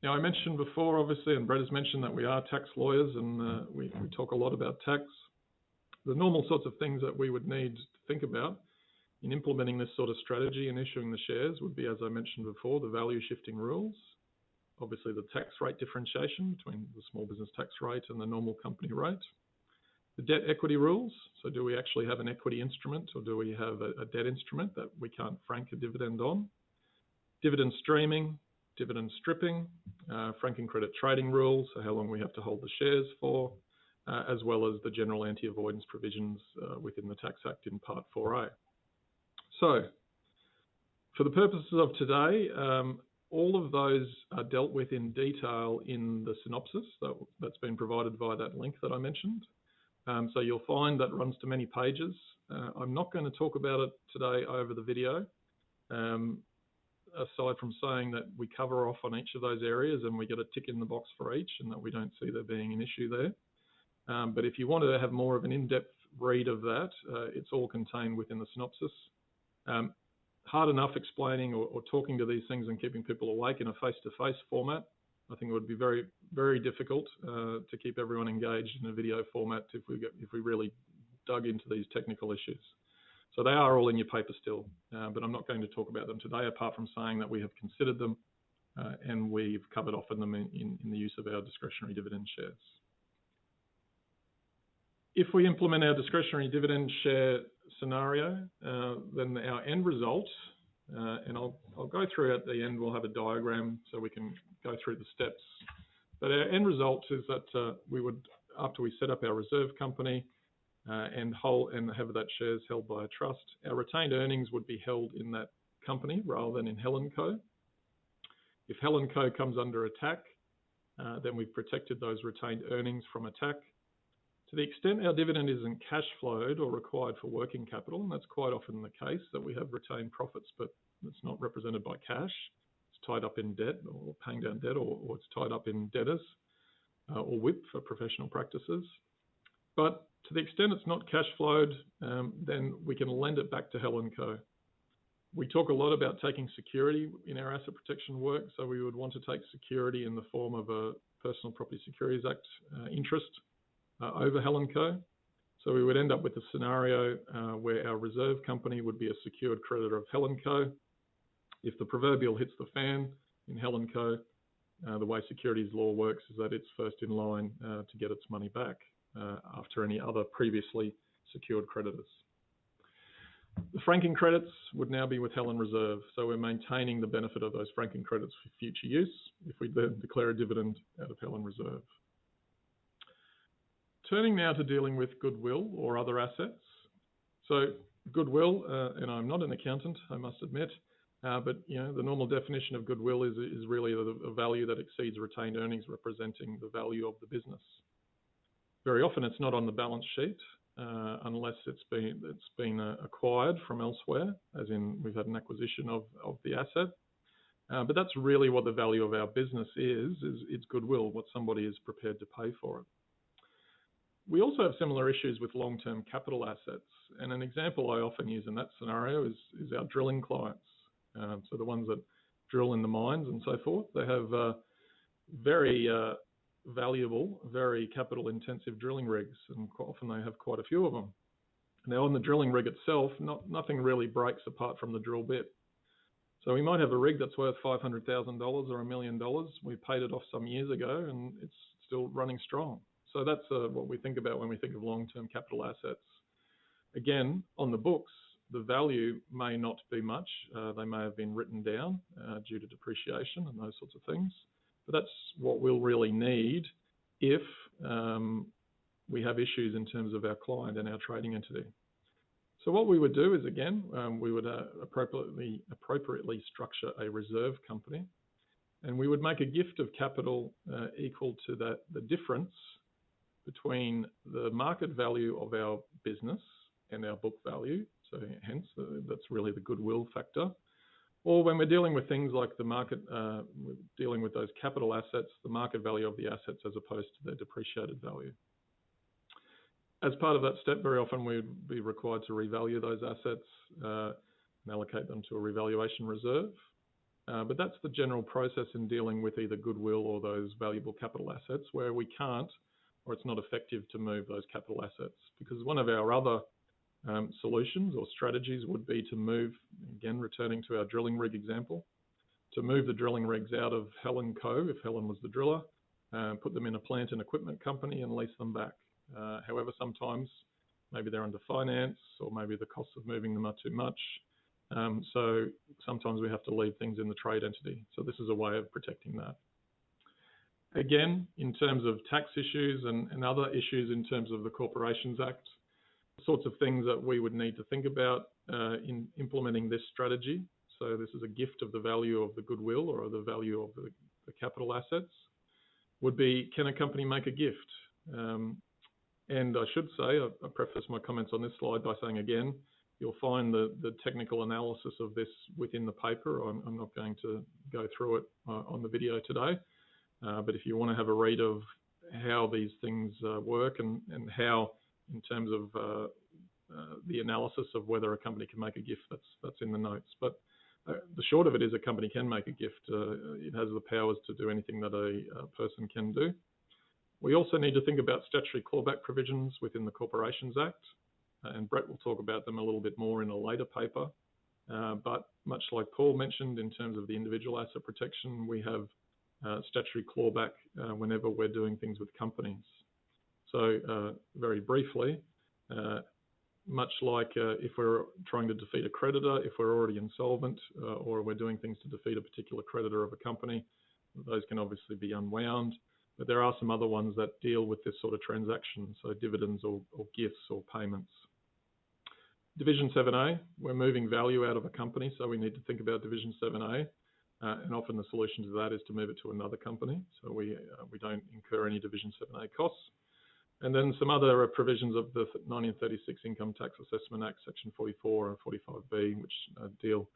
Now, I mentioned before, obviously, and Brett has mentioned that we are tax lawyers and we talk a lot about tax. The normal sorts of things that we would need to think about in implementing this sort of strategy and issuing the shares would be, as I mentioned before, the value shifting rules, obviously the tax rate differentiation between the small business tax rate and the normal company rate, the debt equity rules. So do we actually have an equity instrument or do we have a debt instrument that we can't frank a dividend on? Dividend streaming, dividend stripping, franking credit trading rules, so how long we have to hold the shares for, as well as the general anti-avoidance provisions within the Tax Act in Part 4A. So, for the purposes of today, all of those are dealt with in detail in the synopsis that's been provided via that link that I mentioned. So you'll find that runs to many pages. I'm not going to talk about it today over the video, aside from saying that we cover off on each of those areas and we get a tick in the box for each and that we don't see there being an issue there. But if you want to have more of an in-depth read of that, it's all contained within the synopsis. Hard enough explaining or talking to these things and keeping people awake in a face-to-face format. I think it would be very, very difficult to keep everyone engaged in a video format if we really dug into these technical issues. So they are all in your paper still, but I'm not going to talk about them today, apart from saying that we have considered them and we've covered off on them in the use of our discretionary dividend shares. If we implement our discretionary dividend share scenario, then our end result, and I'll go through at the end, we'll have a diagram so we can go through the steps. But our end result is that we would, after we set up our reserve company and have that shares held by a trust, our retained earnings would be held in that company rather than in Helen Co. If Helen Co comes under attack, then we've protected those retained earnings from attack. To the extent our dividend isn't cash flowed or required for working capital, and that's quite often the case that we have retained profits, but it's not represented by cash. It's tied up in debt or paying down debt, or it's tied up in debtors or WIP for professional practices. But to the extent it's not cash flowed, then we can lend it back to Helen Co. We talk a lot about taking security in our asset protection work, so we would want to take security in the form of a Personal Property Securities Act interest over Helen Co. So we would end up with a scenario where our reserve company would be a secured creditor of Helen Co. If the proverbial hits the fan in Helen Co, the way securities law works is that it's first in line to get its money back after any other previously secured creditors. The franking credits would now be with Helen Reserve, so we're maintaining the benefit of those franking credits for future use if we then declare a dividend out of Helen Reserve. Turning now to dealing with goodwill or other assets. So goodwill, and I'm not an accountant, I must admit, but the normal definition of goodwill is really a value that exceeds retained earnings, representing the value of the business. Very often it's not on the balance sheet unless it's been acquired from elsewhere, as in we've had an acquisition of the asset. But that's really what the value of our business is its goodwill, what somebody is prepared to pay for it. We also have similar issues with long-term capital assets. And an example I often use in that scenario is our drilling clients. So the ones that drill in the mines and so forth, they have very valuable, very capital-intensive drilling rigs, and quite often they have quite a few of them. Now, on the drilling rig itself, nothing really breaks apart from the drill bit. So we might have a rig that's worth $500,000 or $1 million. We paid it off some years ago, and it's still running strong. So that's what we think about when we think of long-term capital assets. Again, on the books, the value may not be much. They may have been written down due to depreciation and those sorts of things. But that's what we'll really need if we have issues in terms of our client and our trading entity. So what we would do is, again, we would appropriately structure a reserve company, and we would make a gift of capital equal to the difference between the market value of our business and our book value. So hence, that's really the goodwill factor. Or when we're dealing with things like the market, we're dealing with those capital assets, the market value of the assets as opposed to their depreciated value. As part of that step, very often we'd be required to revalue those assets and allocate them to a revaluation reserve. But that's the general process in dealing with either goodwill or those valuable capital assets where we can't, or it's not effective to move those capital assets. Because one of our other solutions or strategies would be to move, again, returning to our drilling rig example, to move the drilling rigs out of Helen Co., if Helen was the driller, put them in a plant and equipment company and lease them back. However, sometimes maybe they're under finance or maybe the costs of moving them are too much. So sometimes we have to leave things in the trade entity. So this is a way of protecting that. Again, in terms of tax issues and other issues in terms of the Corporations Act, the sorts of things that we would need to think about in implementing this strategy. So this is a gift of the value of the goodwill or the value of the capital assets, would be, can a company make a gift? And I should say, I preface my comments on this slide by saying, again, you'll find the technical analysis of this within the paper. I'm not going to go through it on the video today. But if you want to have a read of how these things work and how, in terms of the analysis of whether a company can make a gift, that's in the notes. But the short of it is a company can make a gift. It has the powers to do anything that a person can do. We also need to think about statutory clawback provisions within the Corporations Act, and Brett will talk about them a little bit more in a later paper. But much like Paul mentioned, in terms of the individual asset protection, we have statutory clawback whenever we're doing things with companies. So very briefly, much like if we're trying to defeat a creditor, if we're already insolvent, or we're doing things to defeat a particular creditor of a company, those can obviously be unwound. But there are some other ones that deal with this sort of transaction, so dividends or gifts or payments. Division 7A, we're moving value out of a company, so we need to think about Division 7A. And often the solution to that is to move it to another company, so we don't incur any Division 7A costs. And then some other provisions of the 1936 Income Tax Assessment Act, Section 44 and 45B, which deal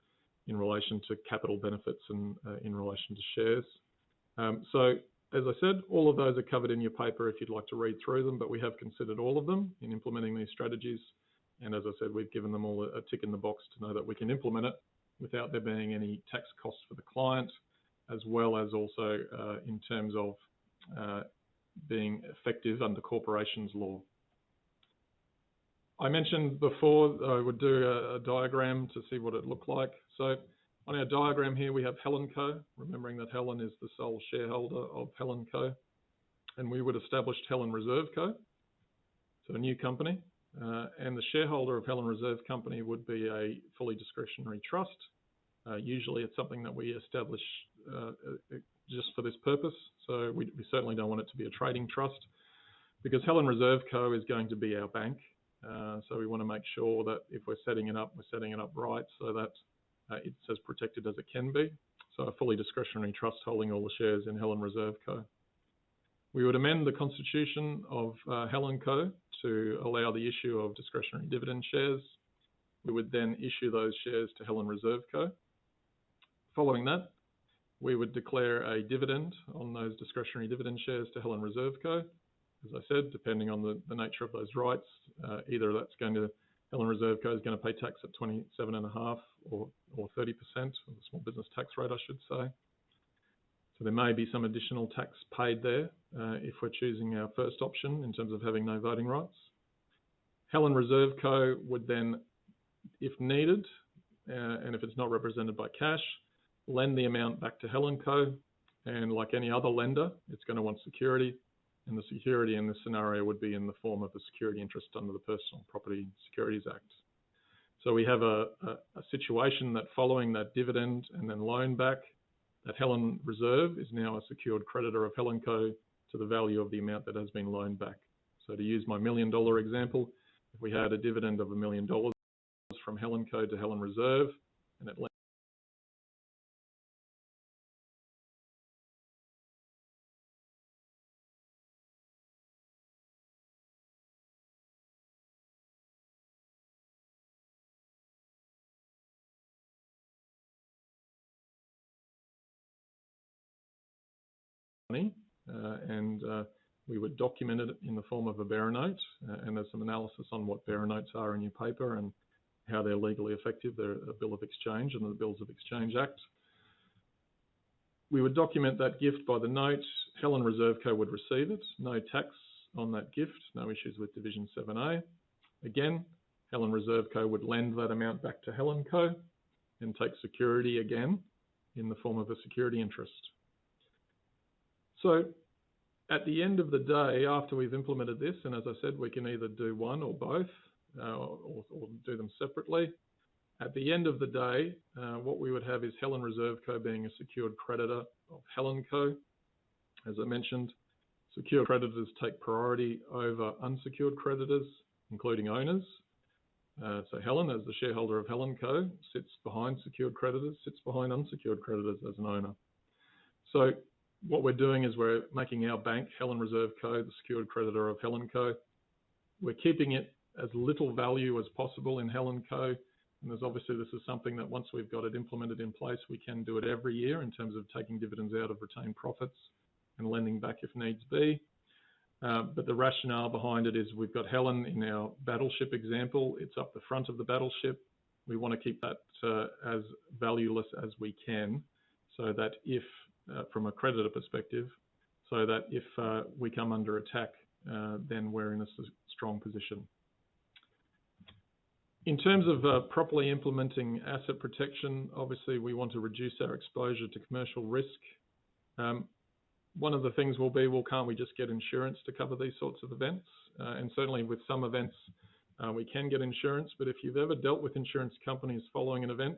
in relation to capital benefits and in relation to shares. So, as I said, all of those are covered in your paper if you'd like to read through them, but we have considered all of them in implementing these strategies. And as I said, we've given them all a tick in the box to know that we can implement it without there being any tax costs for the client, as well as also in terms of being effective under corporations law. I mentioned before I would do a diagram to see what it looked like. So on our diagram here, we have Helen Co., remembering that Helen is the sole shareholder of Helen Co. And we would establish Helen Reserve Co., so a new company. And the shareholder of Helen Reserve Company would be a fully discretionary trust. Usually it's something that we establish just for this purpose. So we certainly don't want it to be a trading trust, because Helen Reserve Co. is going to be our bank. So we want to make sure that if we're setting it up right so that it's as protected as it can be. So a fully discretionary trust holding all the shares in Helen Reserve Co. We would amend the constitution of Helen Co. to allow the issue of discretionary dividend shares. We would then issue those shares to Helen Reserve Co. Following that, we would declare a dividend on those discretionary dividend shares to Helen Reserve Co. As I said, depending on the nature of those rights, either that's going to Helen Reserve Co. is going to pay tax at 27.5% or 30%, or the small business tax rate, I should say. So there may be some additional tax paid there if we're choosing our first option in terms of having no voting rights. Helen Reserve Co. would then, if needed, and if it's not represented by cash, lend the amount back to Helen Co. And like any other lender, it's going to want security. And the security in this scenario would be in the form of a security interest under the Personal Property Securities Act. So we have a situation that following that dividend and then loan back, that Helen Reserve is now a secured creditor of Helen Co. to the value of the amount that has been loaned back. So to use my $1 million example, if we had a dividend of $1 million from Helen Co. to Helen Reserve, and it money, and we would document it in the form of a bearer note, and there's some analysis on what bearer notes are in your paper and how they're legally effective. They're a bill of exchange under the Bills of Exchange Act. We would document that gift by the note. Helen Reserve Co. would receive it. No tax on that gift. No issues with Division 7A. Again, Helen Reserve Co. would lend that amount back to Helen Co. and take security again in the form of a security interest. So at the end of the day, after we've implemented this, and as I said, we can either do one or both, or do them separately. At the end of the day, what we would have is Helen Reserve Co. being a secured creditor of Helen Co. As I mentioned, secured creditors take priority over unsecured creditors, including owners. So Helen, as the shareholder of Helen Co., sits behind secured creditors, sits behind unsecured creditors as an owner. So what we're doing is we're making our bank, Helen Reserve Co., the secured creditor of Helen Co. We're keeping it as little value as possible in Helen Co. And there's obviously, this is something that once we've got it implemented in place, we can do it every year in terms of taking dividends out of retained profits and lending back if needs be. But the rationale behind it is we've got Helen in our battleship example. It's up the front of the battleship. We want to keep that as valueless as we can, so that if from a creditor perspective, so that if we come under attack, then we're in a strong position. In terms of properly implementing asset protection, obviously we want to reduce our exposure to commercial risk. One of the things will be, well, can't we just get insurance to cover these sorts of events? And certainly with some events, we can get insurance, but if you've ever dealt with insurance companies following an event,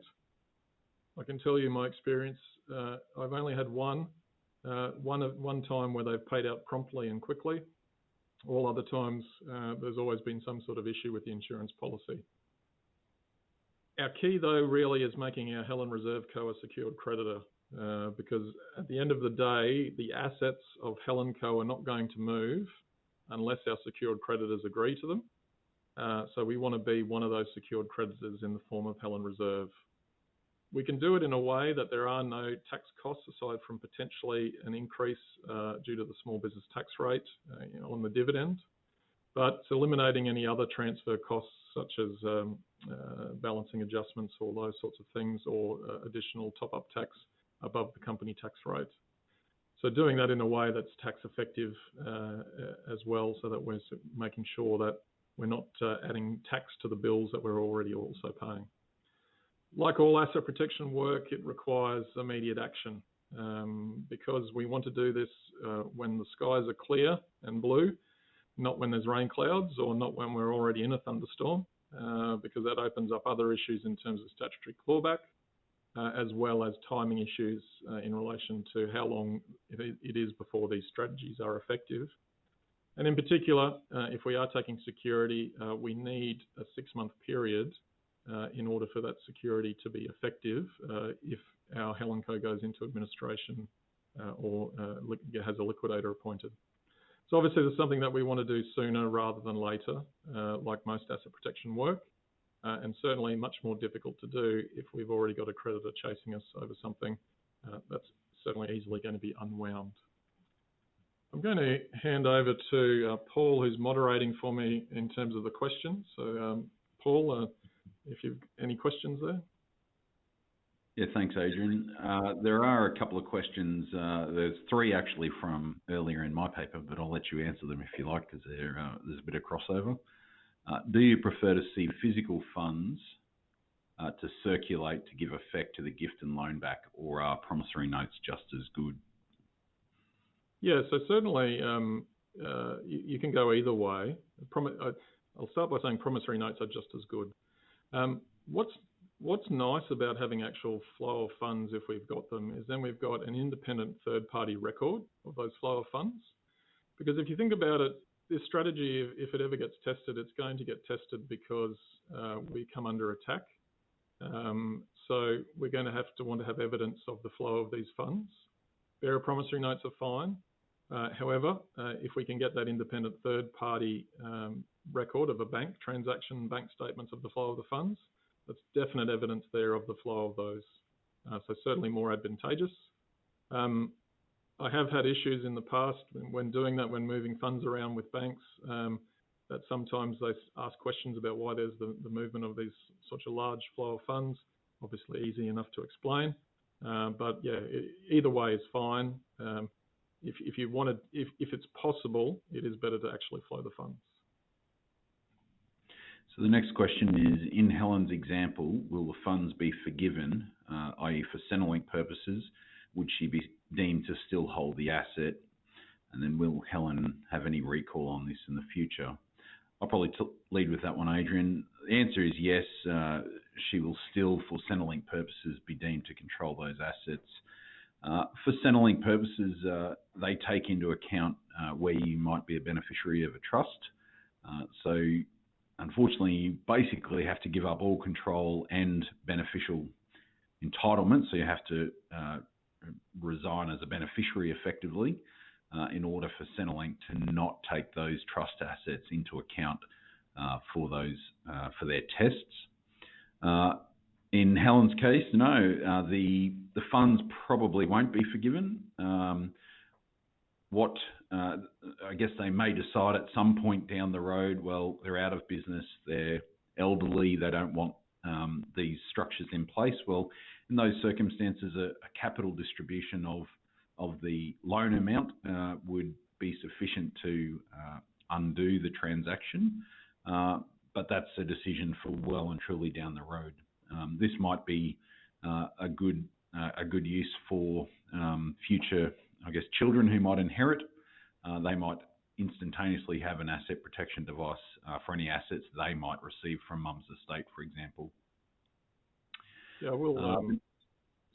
I can tell you my experience. I've only had one time where they've paid out promptly and quickly. All other times, there's always been some sort of issue with the insurance policy. Our key, though, really is making our Helen Reserve Co. a secured creditor, because at the end of the day, the assets of Helen Co. are not going to move unless our secured creditors agree to them. So we want to be one of those secured creditors in the form of Helen Reserve. We can do it in a way that there are no tax costs aside from potentially an increase due to the small business tax rate on the dividend, but it's eliminating any other transfer costs such as balancing adjustments or those sorts of things, or additional top-up tax above the company tax rate. So doing that in a way that's tax effective as well, so that we're making sure that we're not adding tax to the bills that we're already also paying. Like all asset protection work, it requires immediate action because we want to do this when the skies are clear and blue, not when there's rain clouds or not when we're already in a thunderstorm, because that opens up other issues in terms of statutory clawback, as well as timing issues in relation to how long it is before these strategies are effective. And in particular, if we are taking security, we need a 6-month period in order for that security to be effective if our Helen Co. goes into administration or has a liquidator appointed. So obviously there's something that we want to do sooner rather than later, like most asset protection work, and certainly much more difficult to do if we've already got a creditor chasing us over something that's certainly easily going to be unwound. I'm going to hand over to Paul, who's moderating for me in terms of the questions. So Paul, if you've any questions there. Yeah, thanks, Adrian. There are a couple of questions. There's three actually from earlier in my paper, but I'll let you answer them if you like, because there's a bit of crossover. Do you prefer to see physical funds to circulate to give effect to the gift and loan back, or are promissory notes just as good? Yeah, so certainly you can go either way. I'll start by saying promissory notes are just as good. What's nice about having actual flow of funds, if we've got them, is then we've got an independent third-party record of those flow of funds. Because if you think about it, this strategy, if it ever gets tested, it's going to get tested because we come under attack. So we're going to want to have evidence of the flow of these funds. Bearer promissory notes are fine. However, if we can get that independent third-party record of a bank transaction, bank statements of the flow of the funds, that's definite evidence there of the flow of those. So certainly more advantageous. I have had issues in the past when doing that, when moving funds around with banks, that sometimes they ask questions about why there's the movement of these such a large flow of funds. Obviously easy enough to explain. But yeah, either way is fine. If it's possible, it is better to actually flow the funds. So the next question is, in Helen's example, will the funds be forgiven, i.e. for Centrelink purposes? Would she be deemed to still hold the asset? And then will Helen have any recall on this in the future? I'll probably lead with that one, Adrian. The answer is yes. She will still, for Centrelink purposes, be deemed to control those assets. For Centrelink purposes, they take into account where you might be a beneficiary of a trust. So unfortunately, you basically have to give up all control and beneficial entitlement. So you have to resign as a beneficiary effectively in order for Centrelink to not take those trust assets into account for their tests. In Helen's case, no, the funds probably won't be forgiven. I guess they may decide at some point down the road, well, they're out of business, they're elderly, they don't want these structures in place. Well, in those circumstances, a capital distribution of the loan amount would be sufficient to undo the transaction. But that's a decision for well and truly down the road. This might be a good use for future, I guess, children who might inherit. They might instantaneously have an asset protection device for any assets they might receive from mum's estate, for example. Yeah, I will.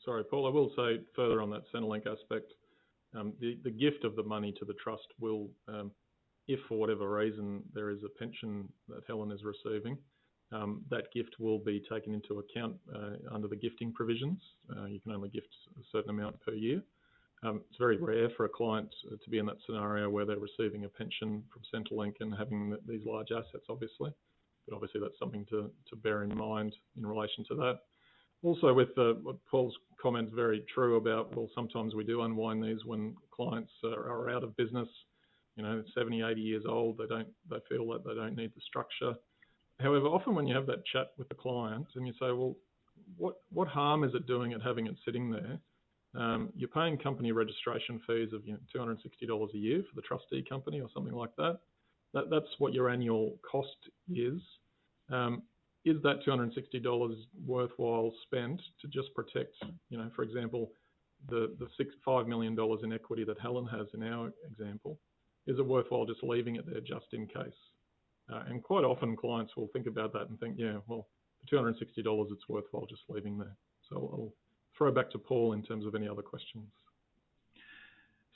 Sorry, Paul. I will say further on that Centrelink aspect. The gift of the money to the trust will, if for whatever reason there is a pension that Helen is receiving, that gift will be taken into account under the gifting provisions. You can only gift a certain amount per year. It's very rare for a client to be in that scenario where they're receiving a pension from Centrelink and having these large assets, obviously. But obviously that's something to bear in mind in relation to that. Also with what Paul's comment is very true about, well, sometimes we do unwind these when clients are out of business, 70, 80 years old, they feel that they don't need the structure. However, often when you have that chat with the client and you say, well, what harm is it doing at having it sitting there? You're paying company registration fees of $260 a year for the trustee company or something like that. That's what your annual cost is. Is that $260 worthwhile spent to just protect, for example, the $5 million in equity that Helen has in our example? Is it worthwhile just leaving it there just in case? And quite often clients will think about that and think, yeah, well, for $260, it's worthwhile just leaving there. So I'll throw back to Paul in terms of any other questions.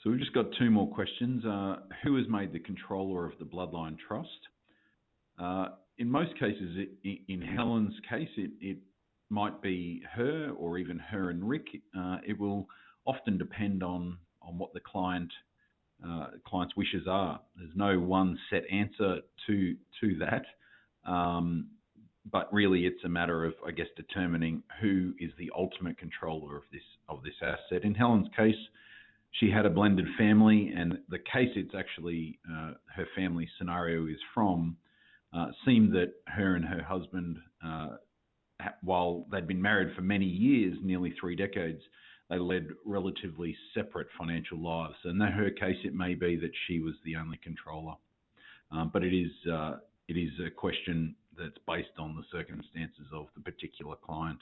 So we've just got two more questions. Who has made the controller of the bloodline trust? In most cases, in Helen's case, it might be her or even her and Rick. It will often depend on what the client client's wishes are. There's no one set answer to that, but really it's a matter of, I guess, determining who is the ultimate controller of this asset. In Helen's case, she had a blended family, and the case it's actually her family scenario is from seemed that her and her husband, while they'd been married for many years, nearly 3 decades, they led relatively separate financial lives. And in her case, it may be that she was the only controller, but it is a question that's based on the circumstances of the particular client.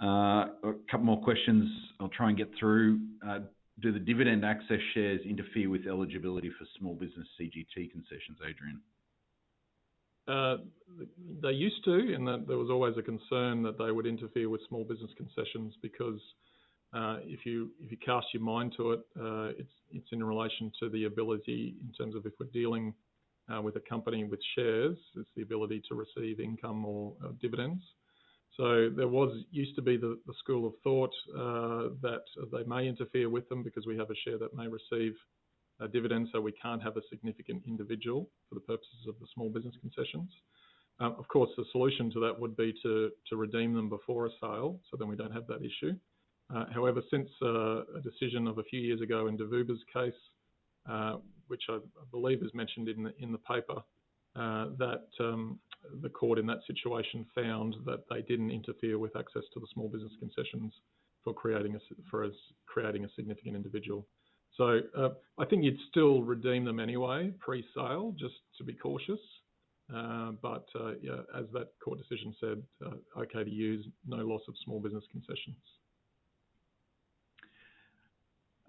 A couple more questions I'll try and get through. Do the dividend access shares interfere with eligibility for small business CGT concessions, Adrian? They used to, in that there was always a concern that they would interfere with small business concessions because if you cast your mind to it, it's in relation to the ability, in terms of if we're dealing with a company with shares, it's the ability to receive income or dividends. So there used to be the school of thought that they may interfere with them because we have a share that may receive a dividend, so we can't have a significant individual for the purposes of the small business concessions. Of course, the solution to that would be to redeem them before a sale, so then we don't have that issue. However, since a decision of a few years ago in Davuba's case, which I believe is mentioned in the paper, that the court in that situation found that they didn't interfere with access to the small business concessions for creating a significant individual. So I think you'd still redeem them anyway, pre-sale, just to be cautious. But as that court decision said, okay to use, no loss of small business concessions.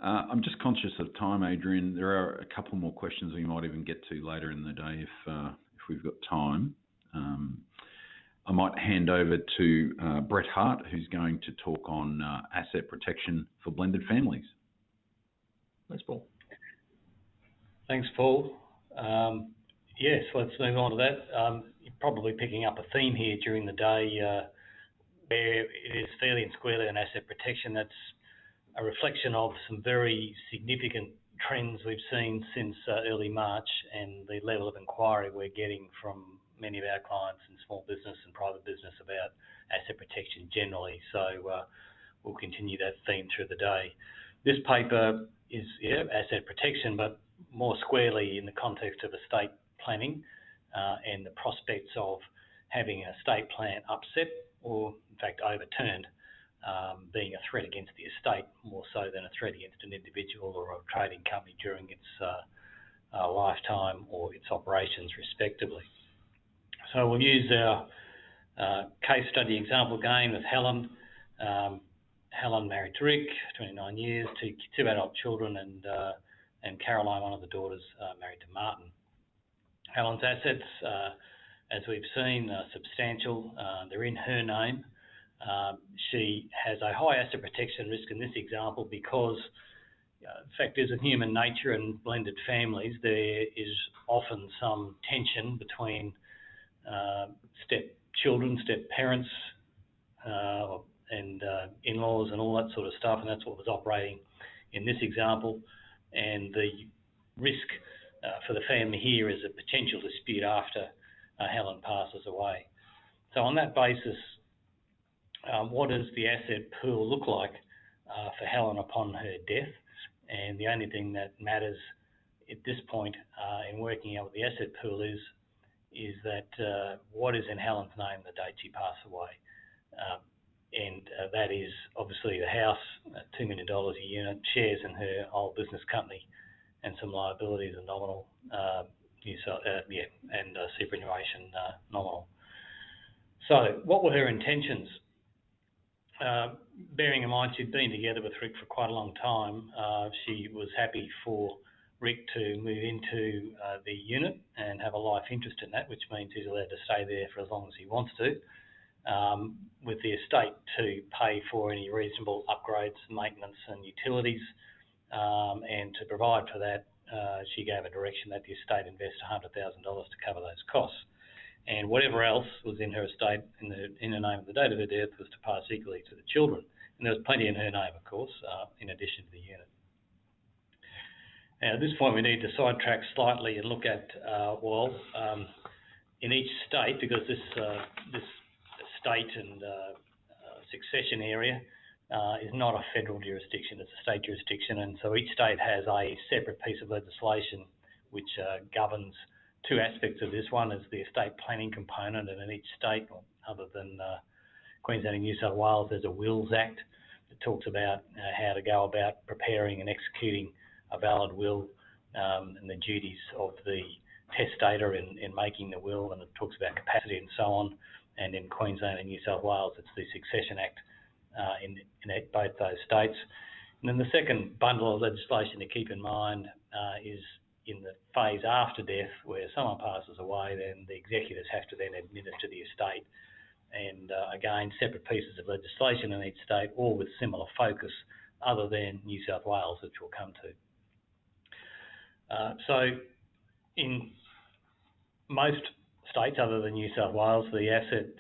I'm just conscious of time, Adrian. There are a couple more questions we might even get to later in the day if we've got time. I might hand over to Brett Hart, who's going to talk on asset protection for blended families. Thanks, Paul. Thanks, Paul. Yes, let's move on to that. You're probably picking up a theme here during the day where it is fairly and squarely on asset protection. That's a reflection of some very significant trends we've seen since early March and the level of inquiry we're getting from many of our clients in small business and private business about asset protection generally. So we'll continue that theme through the day. This paper is asset protection, but more squarely in the context of estate planning and the prospects of having an estate plan upset or, in fact, overturned, being a threat against the estate more so than a threat against an individual or a trading company during its lifetime or its operations, respectively. So we'll use our case study example again with Helen. Helen married to Rick, 29 years, two adult children, and Caroline, one of the daughters, married to Martin. Helen's assets, as we've seen, are substantial. They're in her name. She has a high asset protection risk in this example because the fact is, in human nature and blended families, there is often some tension between step-children, step-parents, and in-laws and all that sort of stuff, and that's what was operating in this example. And the risk for the family here is a potential dispute after Helen passes away. So on that basis, what does the asset pool look like for Helen upon her death? And the only thing that matters at this point in working out what the asset pool is that what is in Helen's name the date she passed away. And that is obviously the house, $2 million a unit, shares in her old business company, and some liabilities are nominal, and superannuation nominal. So what were her intentions? Bearing in mind she'd been together with Rick for quite a long time, she was happy for Rick to move into the unit and have a life interest in that, which means he's allowed to stay there for as long as he wants to, with the estate to pay for any reasonable upgrades, maintenance and utilities, and to provide for that, she gave a direction that the estate invest $100,000 to cover those costs. And whatever else was in her estate in her name at the date of her death was to pass equally to the children. And there was plenty in her name, of course, in addition to the unit. Now, at this point, we need to sidetrack slightly and look at, in each state, because this state and succession area is not a federal jurisdiction, it's a state jurisdiction, and so each state has a separate piece of legislation which governs two aspects of this. One is the estate planning component, and in each state, other than Queensland and New South Wales, there's a Wills Act that talks about how to go about preparing and executing a valid will, and the duties of the testator in making the will, and it talks about capacity and so on. And in Queensland and New South Wales, it's the Succession Act in both those states. And then the second bundle of legislation to keep in mind is in the phase after death, where someone passes away, then the executors have to then administer the estate. And again, separate pieces of legislation in each state, all with similar focus, other than New South Wales, which we'll come to. So in most states other than New South Wales, the assets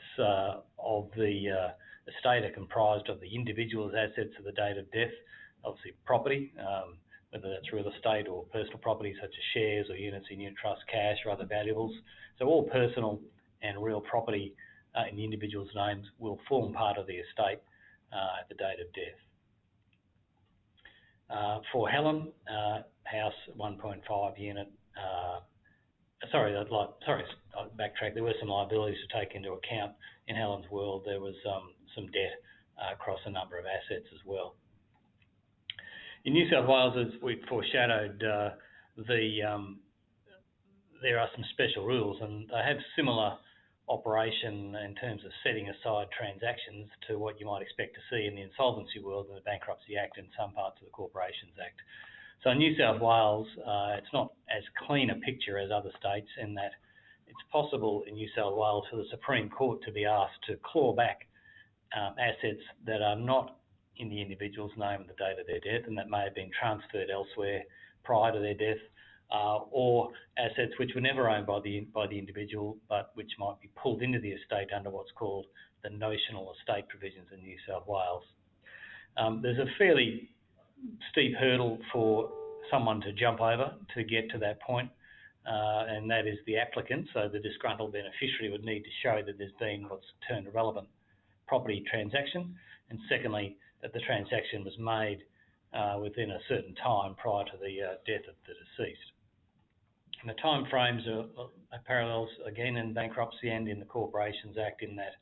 of the estate are comprised of the individual's assets at the date of death, obviously property, whether that's real estate or personal property such as shares or units in unit trust, cash or other valuables. So all personal and real property in the individual's names will form part of the estate at the date of death. For Helen, house 1.5 unit, I'll backtrack. There were some liabilities to take into account. In Helen's world, there was some debt across a number of assets as well. In New South Wales, as we foreshadowed, there are some special rules, and they have similar operation in terms of setting aside transactions to what you might expect to see in the insolvency world and the Bankruptcy Act and some parts of the Corporations Act. So in New South Wales, it's not as clean a picture as other states in that it's possible in New South Wales for the Supreme Court to be asked to claw back assets that are not in the individual's name at the date of their death and that may have been transferred elsewhere prior to their death, or assets which were never owned by the individual but which might be pulled into the estate under what's called the notional estate provisions in New South Wales. There's a fairly steep hurdle for someone to jump over to get to that point, and that is the applicant. So the disgruntled beneficiary would need to show that there's been what's termed a relevant property transaction, and secondly, that the transaction was made within a certain time prior to the death of the deceased. And the time frames are parallels again in bankruptcy and in the Corporations Act, in that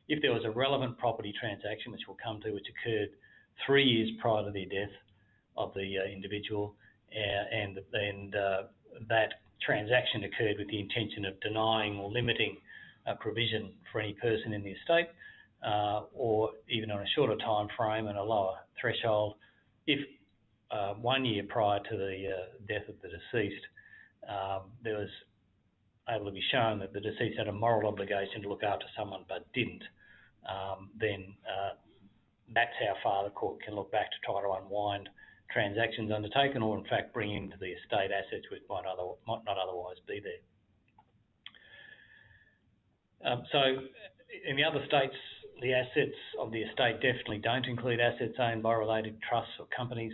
if there was a relevant property transaction, which we'll come to, which occurred 3 years prior to the death of the individual, and that transaction occurred with the intention of denying or limiting a provision for any person in the estate, or even on a shorter time frame and a lower threshold, if 1 year prior to the death of the deceased, there was able to be shown that the deceased had a moral obligation to look after someone but didn't, then that's how far the court can look back to try to unwind transactions undertaken, or in fact bring into the estate assets which might not otherwise be there. So in the other states, the assets of the estate definitely don't include assets owned by related trusts or companies.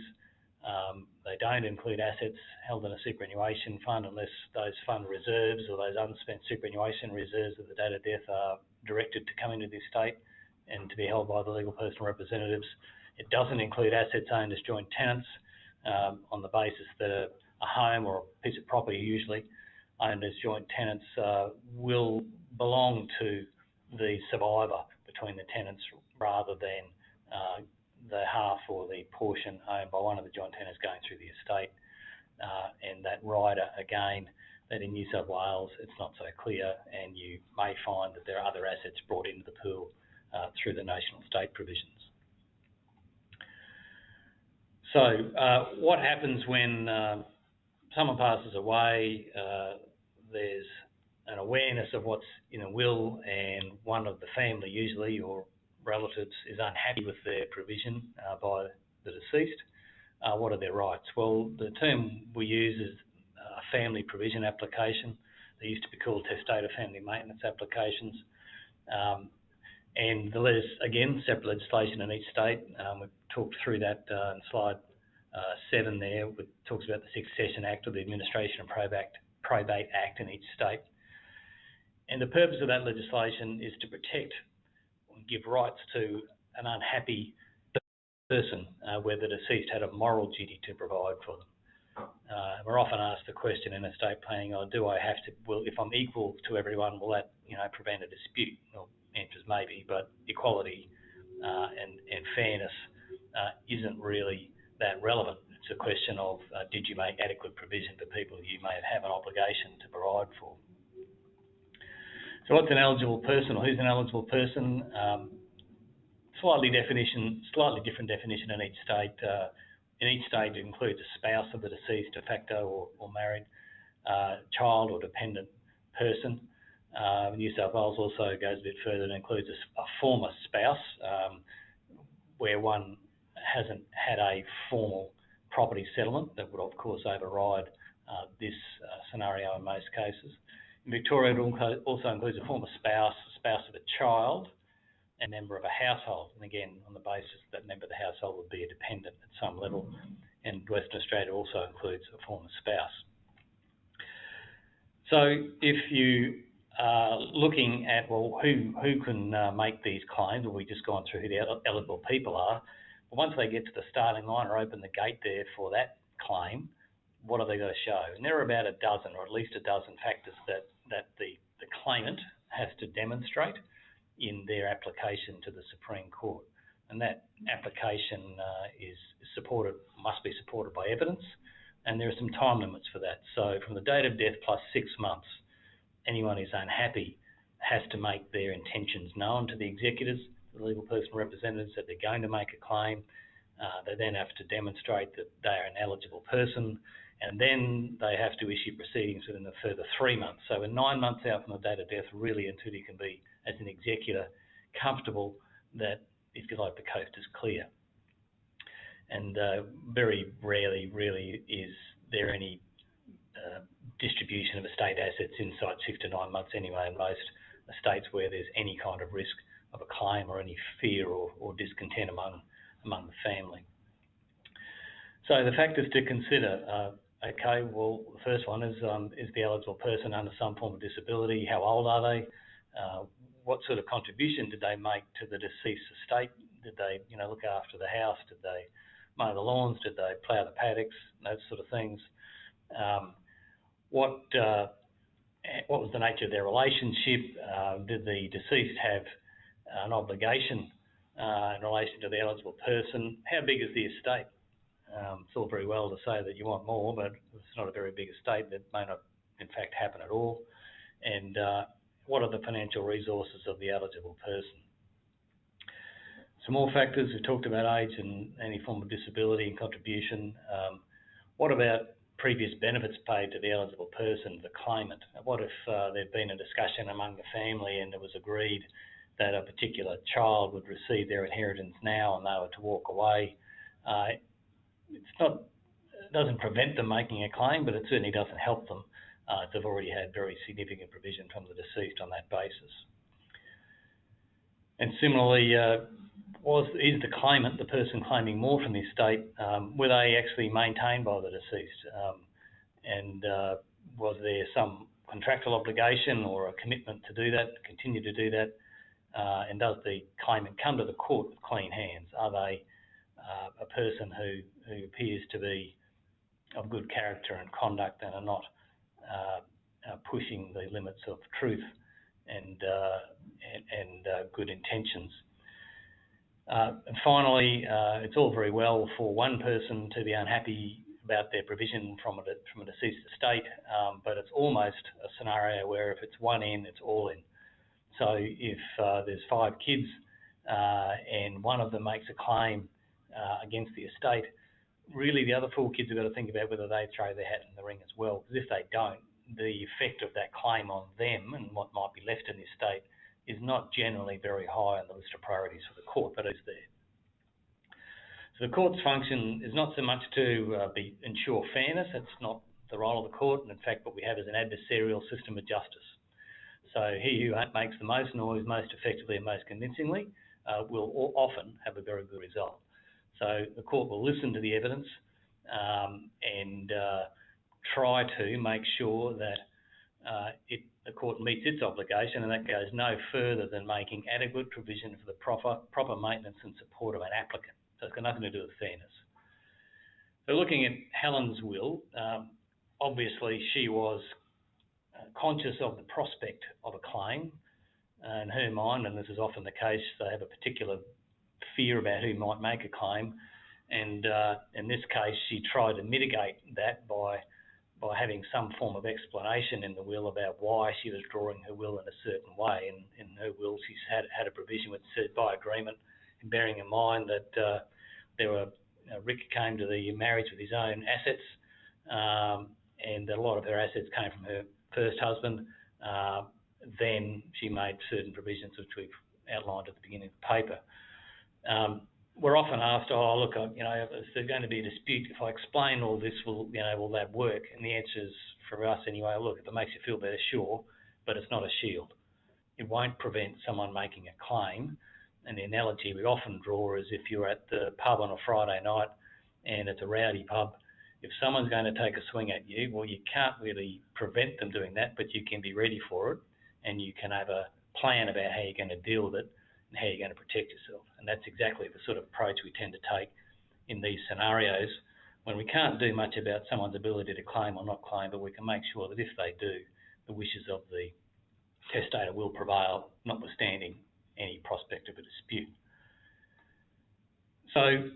They don't include assets held in a superannuation fund unless those fund reserves or those unspent superannuation reserves at the date of death are directed to come into the estate and to be held by the legal personal representatives. It doesn't include assets owned as joint tenants on the basis that a home or a piece of property usually owned as joint tenants will belong to the survivor between the tenants rather than the half or the portion owned by one of the joint tenants going through the estate. And that rider, again, that in New South Wales it's not so clear, and you may find that there are other assets brought into the pool through the notional estate provisions. So what happens when someone passes away? There's an awareness of what's in a will, and one of the family, usually, or relatives, is unhappy with their provision by the deceased. What are their rights? Well, the term we use is a family provision application. They used to be called testator family maintenance applications. And there's, again, separate legislation in each state. We've talked through that in slide 7 there, which talks about the Succession Act or the Administration and Probate Act in each state. And the purpose of that legislation is to protect and give rights to an unhappy person where the deceased had a moral duty to provide for them. We're often asked the question in estate planning, do I have to, well, if I'm equal to everyone, will that, prevent a dispute? Well, answer is maybe, but equality and fairness isn't really that relevant. It's a question of did you make adequate provision for people you may have an obligation to provide for? So what's an eligible person, or who's an eligible person? Slightly different definition in each state. In each state, it includes a spouse of the deceased, de facto or married, child or dependent person. New South Wales also goes a bit further and includes a former spouse, where one hasn't had a formal property settlement that would, of course, override this scenario in most cases. In Victoria, it also includes a former spouse, spouse of a child, and member of a household. And again, on the basis that member of the household would be a dependent at some level. And Western Australia also includes a former spouse. So if you are looking at, well, who can make these claims, or we've just gone through who the eligible people are, but once they get to the starting line or open the gate there for that claim, what have they got to show? And there are about a dozen, or at least a dozen factors that the claimant has to demonstrate in their application to the Supreme Court. And that application must be supported by evidence, and there are some time limits for that. So from the date of death plus 6 months, anyone who's unhappy has to make their intentions known to the executors, the legal person representatives, that they're going to make a claim. They then have to demonstrate that they are an eligible person, and then they have to issue proceedings within a further 3 months. So we're 9 months out from the date of death, really, until you can be, as an executor, comfortable that, if you like, the coast is clear. And very rarely, really, is there any distribution of estate assets inside 6 to 9 months anyway, in most estates where there's any kind of risk of a claim or any fear or discontent among the family. So the factors to consider, okay, well, the first one is the eligible person under some form of disability? How old are they? What sort of contribution did they make to the deceased estate? Did they, look after the house? Did they mow the lawns? Did they plough the paddocks? Those sort of things. What was the nature of their relationship? Did the deceased have an obligation in relation to the eligible person? How big is the estate? It's all very well to say that you want more, but it's not a very big estate. That may not, in fact, happen at all. And what are the financial resources of the eligible person? Some more factors. We talked about age and any form of disability and contribution. What about previous benefits paid to the eligible person, the claimant? What if there'd been a discussion among the family and it was agreed that a particular child would receive their inheritance now and they were to walk away? It doesn't prevent them making a claim, but it certainly doesn't help them if they've already had very significant provision from the deceased on that basis. And similarly, is the claimant, the person claiming more from the estate, were they actually maintained by the deceased? And was there some contractual obligation or a commitment to do that, continue to do that? And does the claimant come to the court with clean hands? Are they a person who appears to be of good character and conduct and are not pushing the limits of truth and good intentions? And finally, it's all very well for one person to be unhappy about their provision from a deceased estate, but it's almost a scenario where if it's one in, it's all in. So if there's 5 kids and one of them makes a claim against the estate, really the other 4 kids have got to think about whether they throw their hat in the ring as well, because if they don't, the effect of that claim on them and what might be left in the estate is not generally very high on the list of priorities for the court, but it's there. So the court's function is not so much to ensure fairness. It's not the role of the court, and in fact what we have is an adversarial system of justice. So he who makes the most noise most effectively and most convincingly will often have a very good result. So the court will listen to the evidence and try to make sure that the court meets its obligation, and that goes no further than making adequate provision for the proper maintenance and support of an applicant. So it's got nothing to do with fairness. So looking at Helen's will, obviously she was conscious of the prospect of a claim. In her mind, and this is often the case, they have a particular fear about who might make a claim, and in this case she tried to mitigate that by having some form of explanation in the will about why she was drawing her will in a certain way. And in her will she's had a provision which said by agreement, and bearing in mind that Rick came to the marriage with his own assets, and a lot of her assets came from her first husband. Then she made certain provisions which we've outlined at the beginning of the paper. We're often asked, oh, look, is there going to be a dispute if I explain all this? Will that work? And the answer is, for us anyway, look, if it makes you feel better, sure, but it's not a shield. It won't prevent someone making a claim. And the analogy we often draw is if you're at the pub on a Friday night and it's a rowdy pub, if someone's going to take a swing at you, well, you can't really prevent them doing that, but you can be ready for it, and you can have a plan about how you're going to deal with it and how you're going to protect yourself. And that's exactly the sort of approach we tend to take in these scenarios when we can't do much about someone's ability to claim or not claim, but we can make sure that if they do, the wishes of the testator will prevail, notwithstanding any prospect of a dispute. So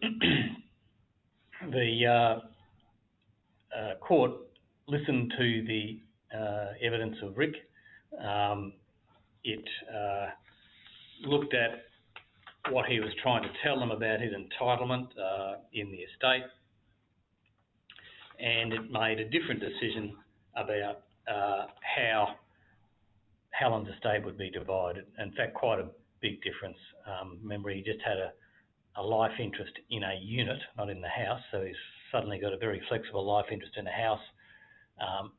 the court listened to the evidence of Rick. It looked at what he was trying to tell them about his entitlement in the estate, and it made a different decision about how Helen's estate would be divided. In fact, quite a big difference. Remember, he just had a life interest in a unit, not in the house, so he's suddenly got a very flexible life interest in a house.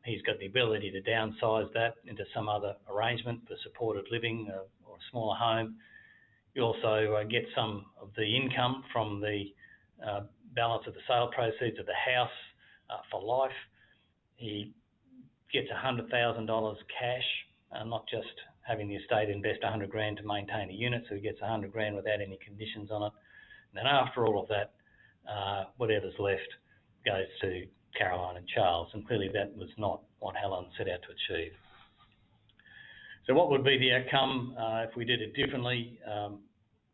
He's got the ability to downsize that into some other arrangement for supported living or a smaller home. You also get some of the income from the balance of the sale proceeds of the house for life. He gets $100,000 cash, not just having the estate invest $100,000 to maintain a unit, so he gets $100,000 without any conditions on it. And then after all of that, whatever's left goes to Caroline and Charles, and clearly that was not what Helen set out to achieve. So what would be the outcome if we did it differently?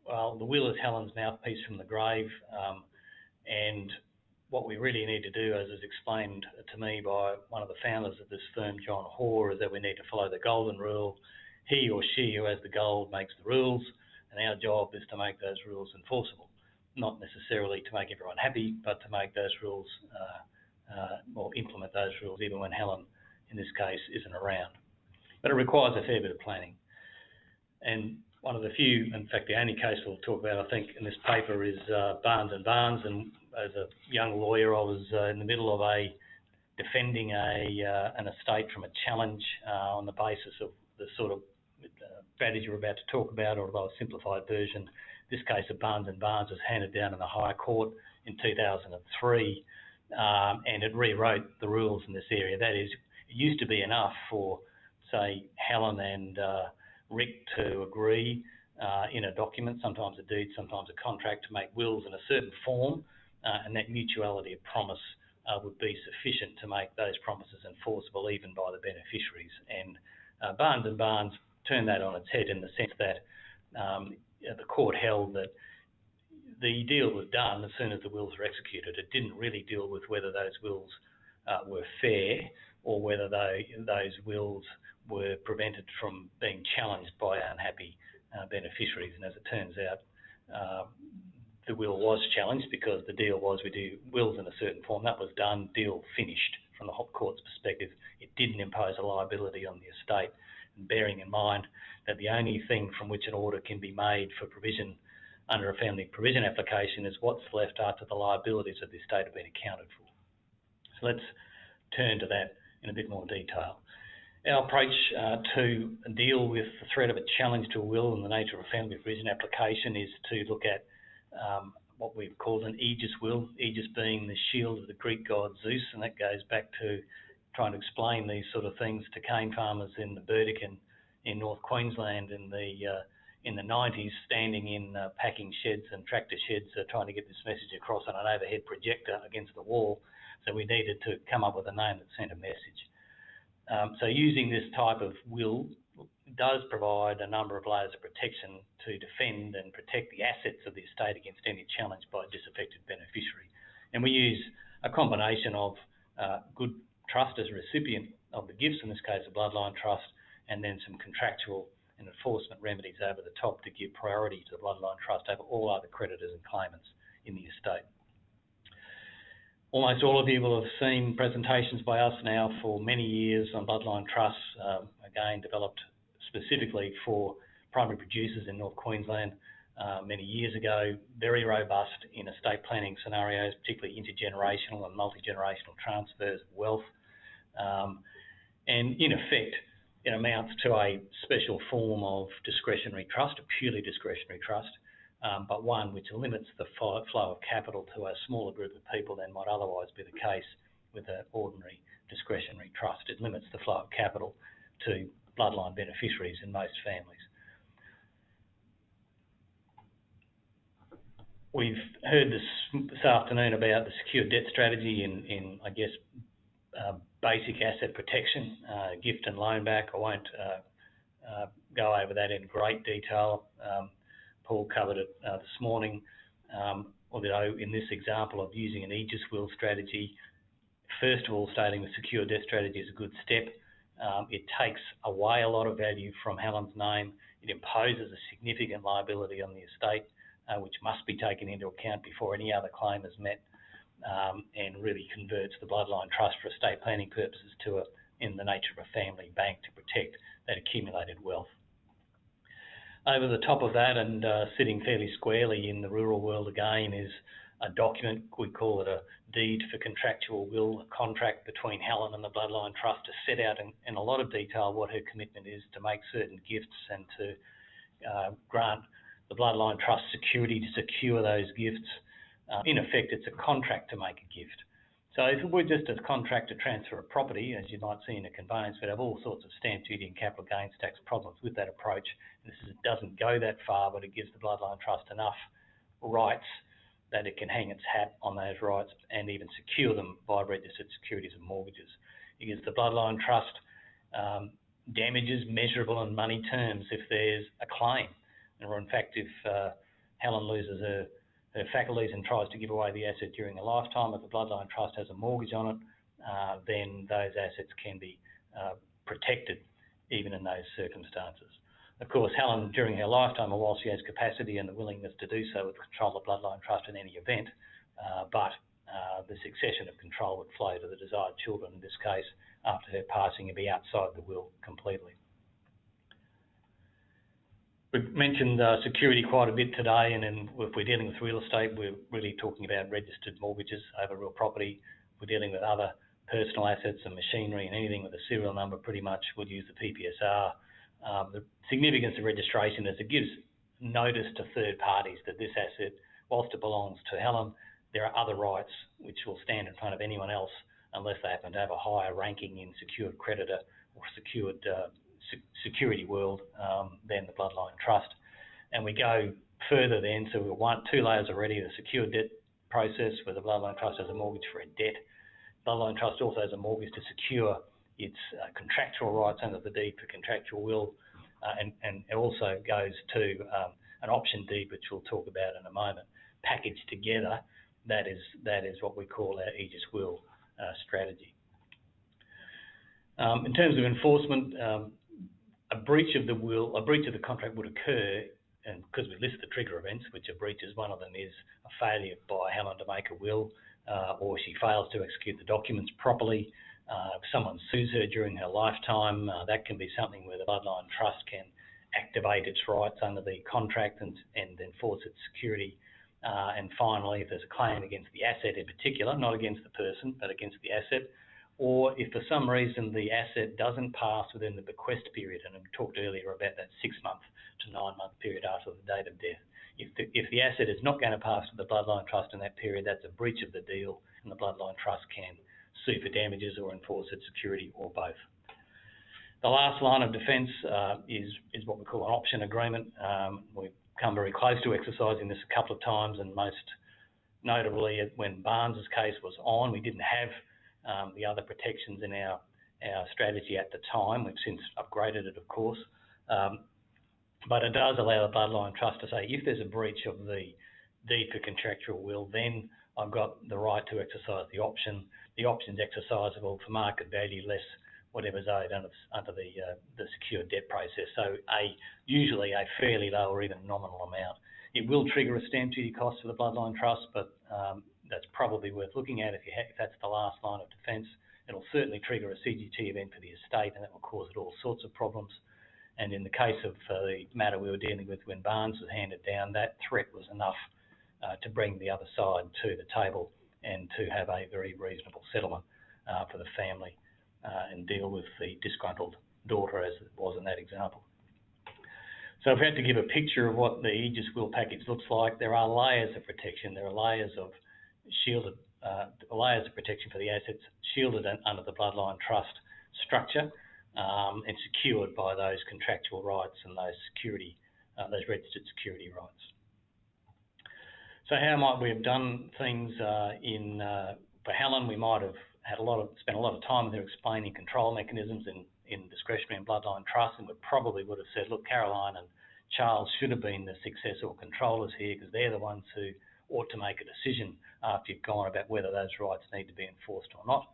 Well, the will is Helen's mouthpiece from the grave, and what we really need to do, as is explained to me by one of the founders of this firm, John Hoare, is that we need to follow the golden rule. He or she who has the gold makes the rules, and our job is to make those rules enforceable. Not necessarily to make everyone happy, but to make those rules or implement those rules even when Helen, in this case, isn't around. But it requires a fair bit of planning. And one of the few, in fact the only case we'll talk about I think in this paper is Barnes & Barnes, and as a young lawyer I was in the middle of defending an estate from a challenge on the basis of the sort of strategy we're about to talk about, or a simplified version. This case of Barnes & Barnes was handed down in the High Court in 2003, and it rewrote the rules in this area. That is, it used to be enough for, say, Helen and Rick to agree in a document, sometimes a deed, sometimes a contract, to make wills in a certain form, and that mutuality of promise would be sufficient to make those promises enforceable even by the beneficiaries. And Barnes & Barnes turned that on its head in the sense that the court held that the deal was done as soon as the wills were executed. It didn't really deal with whether those wills were fair or whether those wills were prevented from being challenged by unhappy beneficiaries. And as it turns out, the will was challenged because the deal was we do wills in a certain form. That was done, deal finished from the court's perspective. It didn't impose a liability on the estate. And bearing in mind that the only thing from which an order can be made for provision under a family provision application is what's left after the liabilities of the estate have been accounted for. So let's turn to that in a bit more detail. Our approach to deal with the threat of a challenge to a will in the nature of a family provision application is to look at what we've called an Aegis will, Aegis being the shield of the Greek god Zeus, and that goes back to trying to explain these sort of things to cane farmers in the Burdick in North Queensland in the 90s, standing in packing sheds and tractor sheds trying to get this message across on an overhead projector against the wall. So we needed to come up with a name that sent a message. So using this type of will does provide a number of layers of protection to defend and protect the assets of the estate against any challenge by a disaffected beneficiary. And we use a combination of good trust as a recipient of the gifts, in this case a bloodline trust, and then some contractual and enforcement remedies over the top to give priority to the bloodline trust over all other creditors and claimants in the estate. Almost all of you will have seen presentations by us now for many years on bloodline trusts, again developed specifically for primary producers in North Queensland many years ago, very robust in estate planning scenarios, particularly intergenerational and multi-generational transfers of wealth. And in effect, it amounts to a special form of discretionary trust, a purely discretionary trust, but one which limits the flow of capital to a smaller group of people than might otherwise be the case with an ordinary discretionary trust. It limits the flow of capital to bloodline beneficiaries in most families. We've heard this afternoon about the secure debt strategy in I guess, basic asset protection, gift and loan back. I won't go over that in great detail. Paul covered it this morning, although in this example of using an Aegis will strategy, first of all, stating the secure debt strategy is a good step. It takes away a lot of value from Helen's name. It imposes a significant liability on the estate, which must be taken into account before any other claim is met, and really converts the bloodline trust for estate planning purposes to in the nature of a family bank to protect that accumulated wealth. Over the top of that, and sitting fairly squarely in the rural world again, is a document. We call it a deed for contractual will, a contract between Helen and the bloodline trust to set out in a lot of detail what her commitment is to make certain gifts and to grant the bloodline trust security to secure those gifts. In effect, it's a contract to make a gift. So if it were just a contract to transfer a property, as you might see in a conveyance, we'd have all sorts of stamp duty and capital gains tax problems with that approach. It doesn't go that far, but it gives the bloodline trust enough rights that it can hang its hat on those rights and even secure them by registered securities and mortgages. It gives the bloodline trust damages measurable in money terms if there's a claim. Or in fact, if Helen loses her faculties and tries to give away the asset during a lifetime, if the bloodline trust has a mortgage on it, then those assets can be protected even in those circumstances. Of course, Helen, during her lifetime, or while she has capacity and the willingness to do so, would control the bloodline trust in any event, but the succession of control would flow to the desired children, in this case, after her passing, and be outside the will completely. We've mentioned security quite a bit today, and then if we're dealing with real estate, we're really talking about registered mortgages over real property. If we're dealing with other personal assets and machinery and anything with a serial number, pretty much would use the PPSR. The significance of registration is it gives notice to third parties that this asset, whilst it belongs to Helen, there are other rights which will stand in front of anyone else unless they happen to have a higher ranking in secured creditor or secured security world than the bloodline trust. And we go further then, so we've got two layers already: the secure debt process where the bloodline trust has a mortgage for a debt. Bloodline trust also has a mortgage to secure its contractual rights under the deed for contractual will, and it also goes to an option deed, which we'll talk about in a moment. Packaged together, that is what we call our Aegis will strategy. In terms of enforcement, a breach of the contract would occur, and because we list the trigger events, which are breaches, one of them is a failure by Helen to make a will, or she fails to execute the documents properly. If someone sues her during her lifetime, that can be something where the bloodline trust can activate its rights under the contract and enforce its security. And finally, if there's a claim against the asset in particular, not against the person, but against the asset, or if for some reason the asset doesn't pass within the bequest period, and we talked earlier about that 6-month to 9-month period after the date of death. If the asset is not going to pass to the bloodline trust in that period, that's a breach of the deal, and the bloodline trust can sue for damages or enforce its security, or both. The last line of defence is what we call an option agreement. We've come very close to exercising this a couple of times, and most notably when Barnes's case was on, we didn't have the other protections in our strategy at the time. We've since upgraded it, of course. But it does allow the bloodline trust to say, if there's a breach of the deed for contractual will, then I've got the right to exercise the option. The option's exercisable for market value less whatever's owed under the secured debt process. So usually a fairly low or even nominal amount. It will trigger a stamp duty cost for the bloodline trust, but that's probably worth looking at if that's the last line of defence. It'll certainly trigger a CGT event for the estate, and that will cause it all sorts of problems. And in the case of the matter we were dealing with when Barnes was handed down, that threat was enough to bring the other side to the table and to have a very reasonable settlement for the family and deal with the disgruntled daughter, as it was in that example. So if we had to give a picture of what the Aegis will package looks like, there are layers of protection. There are layers of shielded, layers of protection for the assets shielded under the bloodline trust structure and secured by those contractual rights and those security, those registered security rights. So how might we have done things for Helen? We might have had spent a lot of time with her explaining control mechanisms in discretionary and bloodline trust, and we probably would have said, look, Caroline and Charles should have been the successor or controllers here, because they're the ones who ought to make a decision after you've gone about whether those rights need to be enforced or not.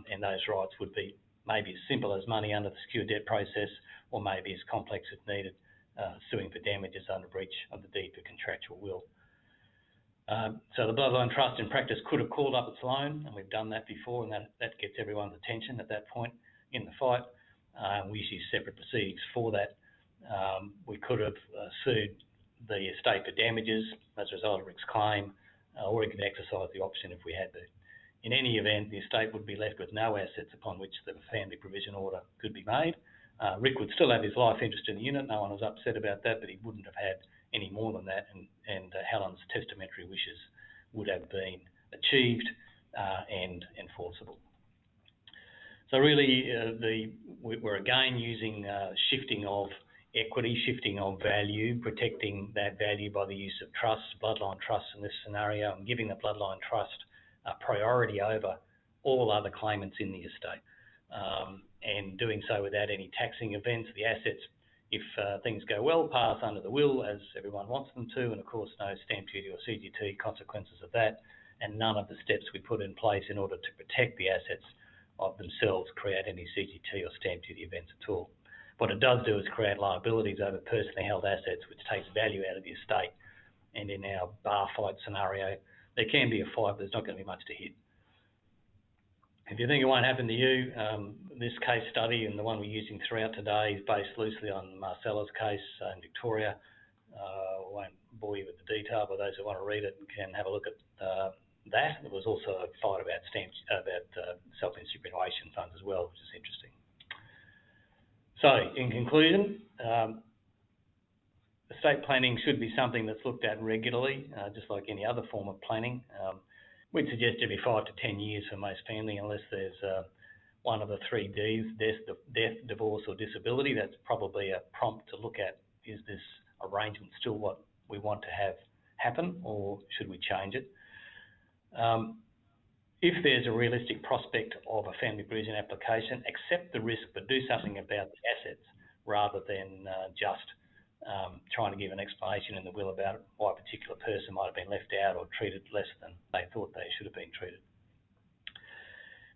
And those rights would be maybe as simple as money under the secure debt process, or maybe as complex if needed, suing for damages under breach of the deed for contractual will. So the bloodline trust in practice could have called up its loan, and we've done that before, and that gets everyone's attention at that point in the fight. We issue separate proceedings for that. We could have sued the estate for damages as a result of Rick's claim, or we could exercise the option if we had to. In any event, the estate would be left with no assets upon which the family provision order could be made. Rick would still have his life interest in the unit. No one was upset about that, but he wouldn't have had any more than that, and Helen's testamentary wishes would have been achieved and enforceable. So really, we're again using shifting of equity, shifting of value, protecting that value by the use of trusts, bloodline trusts in this scenario, and giving the bloodline trust priority over all other claimants in the estate, and doing so without any taxing events. The assets, if things go well, pass under the will as everyone wants them to, and of course no stamp duty or CGT consequences of that, and none of the steps we put in place in order to protect the assets of themselves create any CGT or stamp duty events at all. What it does do is create liabilities over personally held assets, which takes value out of the estate. And in our bar fight scenario, there can be a fight, but there's not going to be much to hit. If you think it won't happen to you, this case study and the one we're using throughout today is based loosely on Marcella's case in Victoria. I won't bore you with the detail, but those who want to read it can have a look at that. There was also a fight about self-superannuation funds as well, which is interesting. So, in conclusion, estate planning should be something that's looked at regularly, just like any other form of planning. We'd suggest every 5 to 10 years for most family, unless there's one of the 3 Ds, death, divorce or disability. That's probably a prompt to look at, is this arrangement still what we want to have happen, or should we change it? If there's a realistic prospect of a family provision application, accept the risk but do something about the assets rather than just trying to give an explanation in the will about why a particular person might have been left out or treated less than they thought they should have been treated.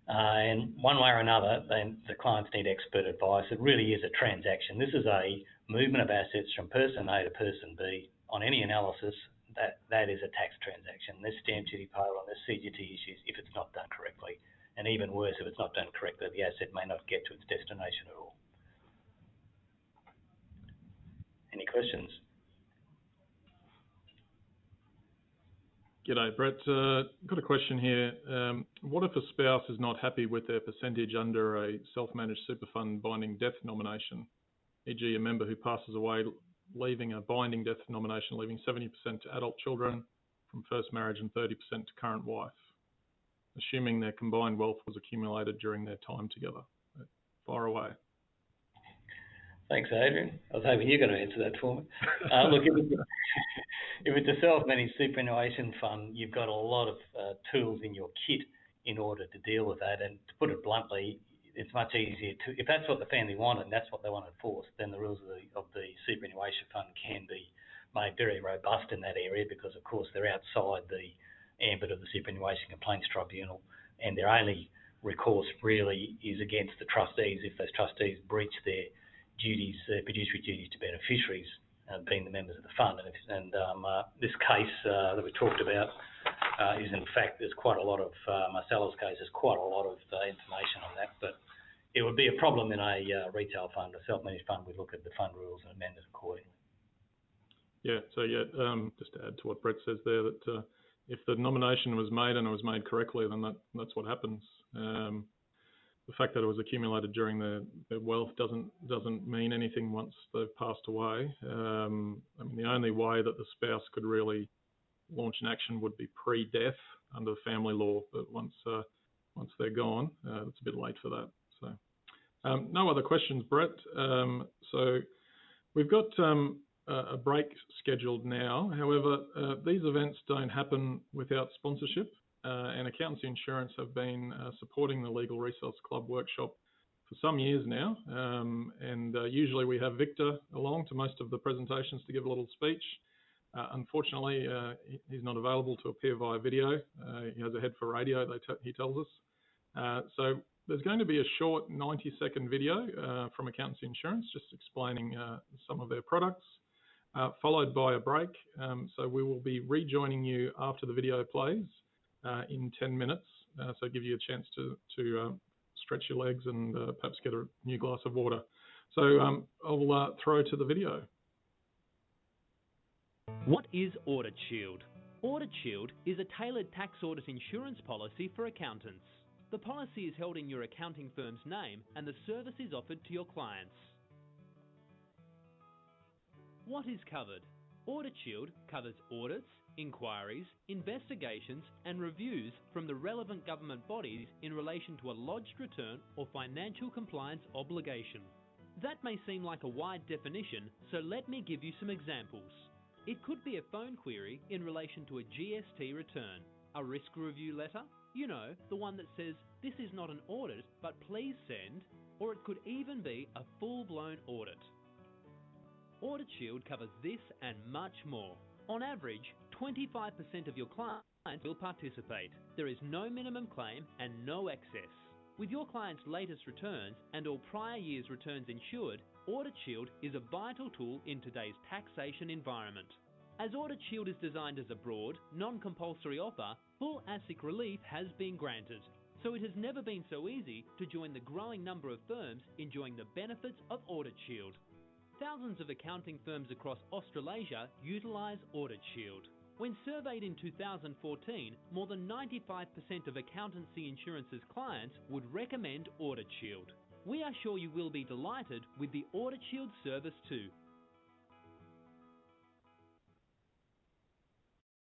And one way or another, then the clients need expert advice. It really is a transaction. This is a movement of assets from person A to person B. On any analysis, that is a tax transaction. There's stamp duty payable, and there's CGT issues if it's not done correctly. And even worse, if it's not done correctly, the asset may not get to its destination at all. Any questions? G'day, Brett. Got a question here. What if a spouse is not happy with their percentage under a self-managed super fund binding death nomination, e.g. a member who passes away leaving a binding death nomination, leaving 70% to adult children from first marriage and 30% to current wife, assuming their combined wealth was accumulated during their time together. Far away. Thanks, Adrian. I was hoping you were going to answer that for me. Look, if it's a self-managed superannuation fund, you've got a lot of tools in your kit in order to deal with that. And to put it bluntly, it's much easier to, if that's what the family wanted and that's what they want to enforce, then the rules of the superannuation fund can be made very robust in that area because, of course, they're outside the ambit of the Superannuation Complaints Tribunal, and their only recourse really is against the trustees if those trustees breach their duties, fiduciary duties to beneficiaries, being the members of the fund. And this case that we talked about is, in fact, there's quite a lot of, Marcella's case, there's quite a lot of information on that, but it would be a problem in a retail fund, a self-managed fund. We look at the fund rules and amend it accordingly. Yeah, so just to add to what Brett says there, that if the nomination was made and it was made correctly, then that's what happens. The fact that it was accumulated during their wealth doesn't mean anything once they've passed away. I mean, the only way that the spouse could really launch an action would be pre-death under family law, but once they're gone, it's a bit late for that. So, no other questions, Brett. So we've got a break scheduled now. However, these events don't happen without sponsorship. And Accountancy Insurance have been supporting the Legal Resource Club workshop for some years now. And usually we have Victor along to most of the presentations to give a little speech. Unfortunately, he's not available to appear via video. He has a head for radio, he tells us. So there's going to be a short 90-second video from Accountancy Insurance just explaining some of their products, followed by a break. So we will be rejoining you after the video plays in 10 minutes. So give you a chance to stretch your legs and perhaps get a new glass of water. So I'll throw to the video. What is Audit Shield? Audit Shield is a tailored tax audit insurance policy for accountants. The policy is held in your accounting firm's name and the service is offered to your clients. What is covered? Audit Shield covers audits, inquiries, investigations and reviews from the relevant government bodies in relation to a lodged return or financial compliance obligation. That may seem like a wide definition, so let me give you some examples. It could be a phone query in relation to a GST return, a risk review letter, you know, the one that says, this is not an audit, but please send, or it could even be a full-blown audit. Audit Shield covers this and much more. On average, 25% of your clients will participate. There is no minimum claim and no excess. With your client's latest returns and all prior year's returns insured, Audit Shield is a vital tool in today's taxation environment. As Audit Shield is designed as a broad, non-compulsory offer, full ASIC relief has been granted. So it has never been so easy to join the growing number of firms enjoying the benefits of Audit Shield. Thousands of accounting firms across Australasia utilise Audit Shield. When surveyed in 2014, more than 95% of Accountancy Insurance's clients would recommend Audit Shield. We are sure you will be delighted with the Audit Shield service too.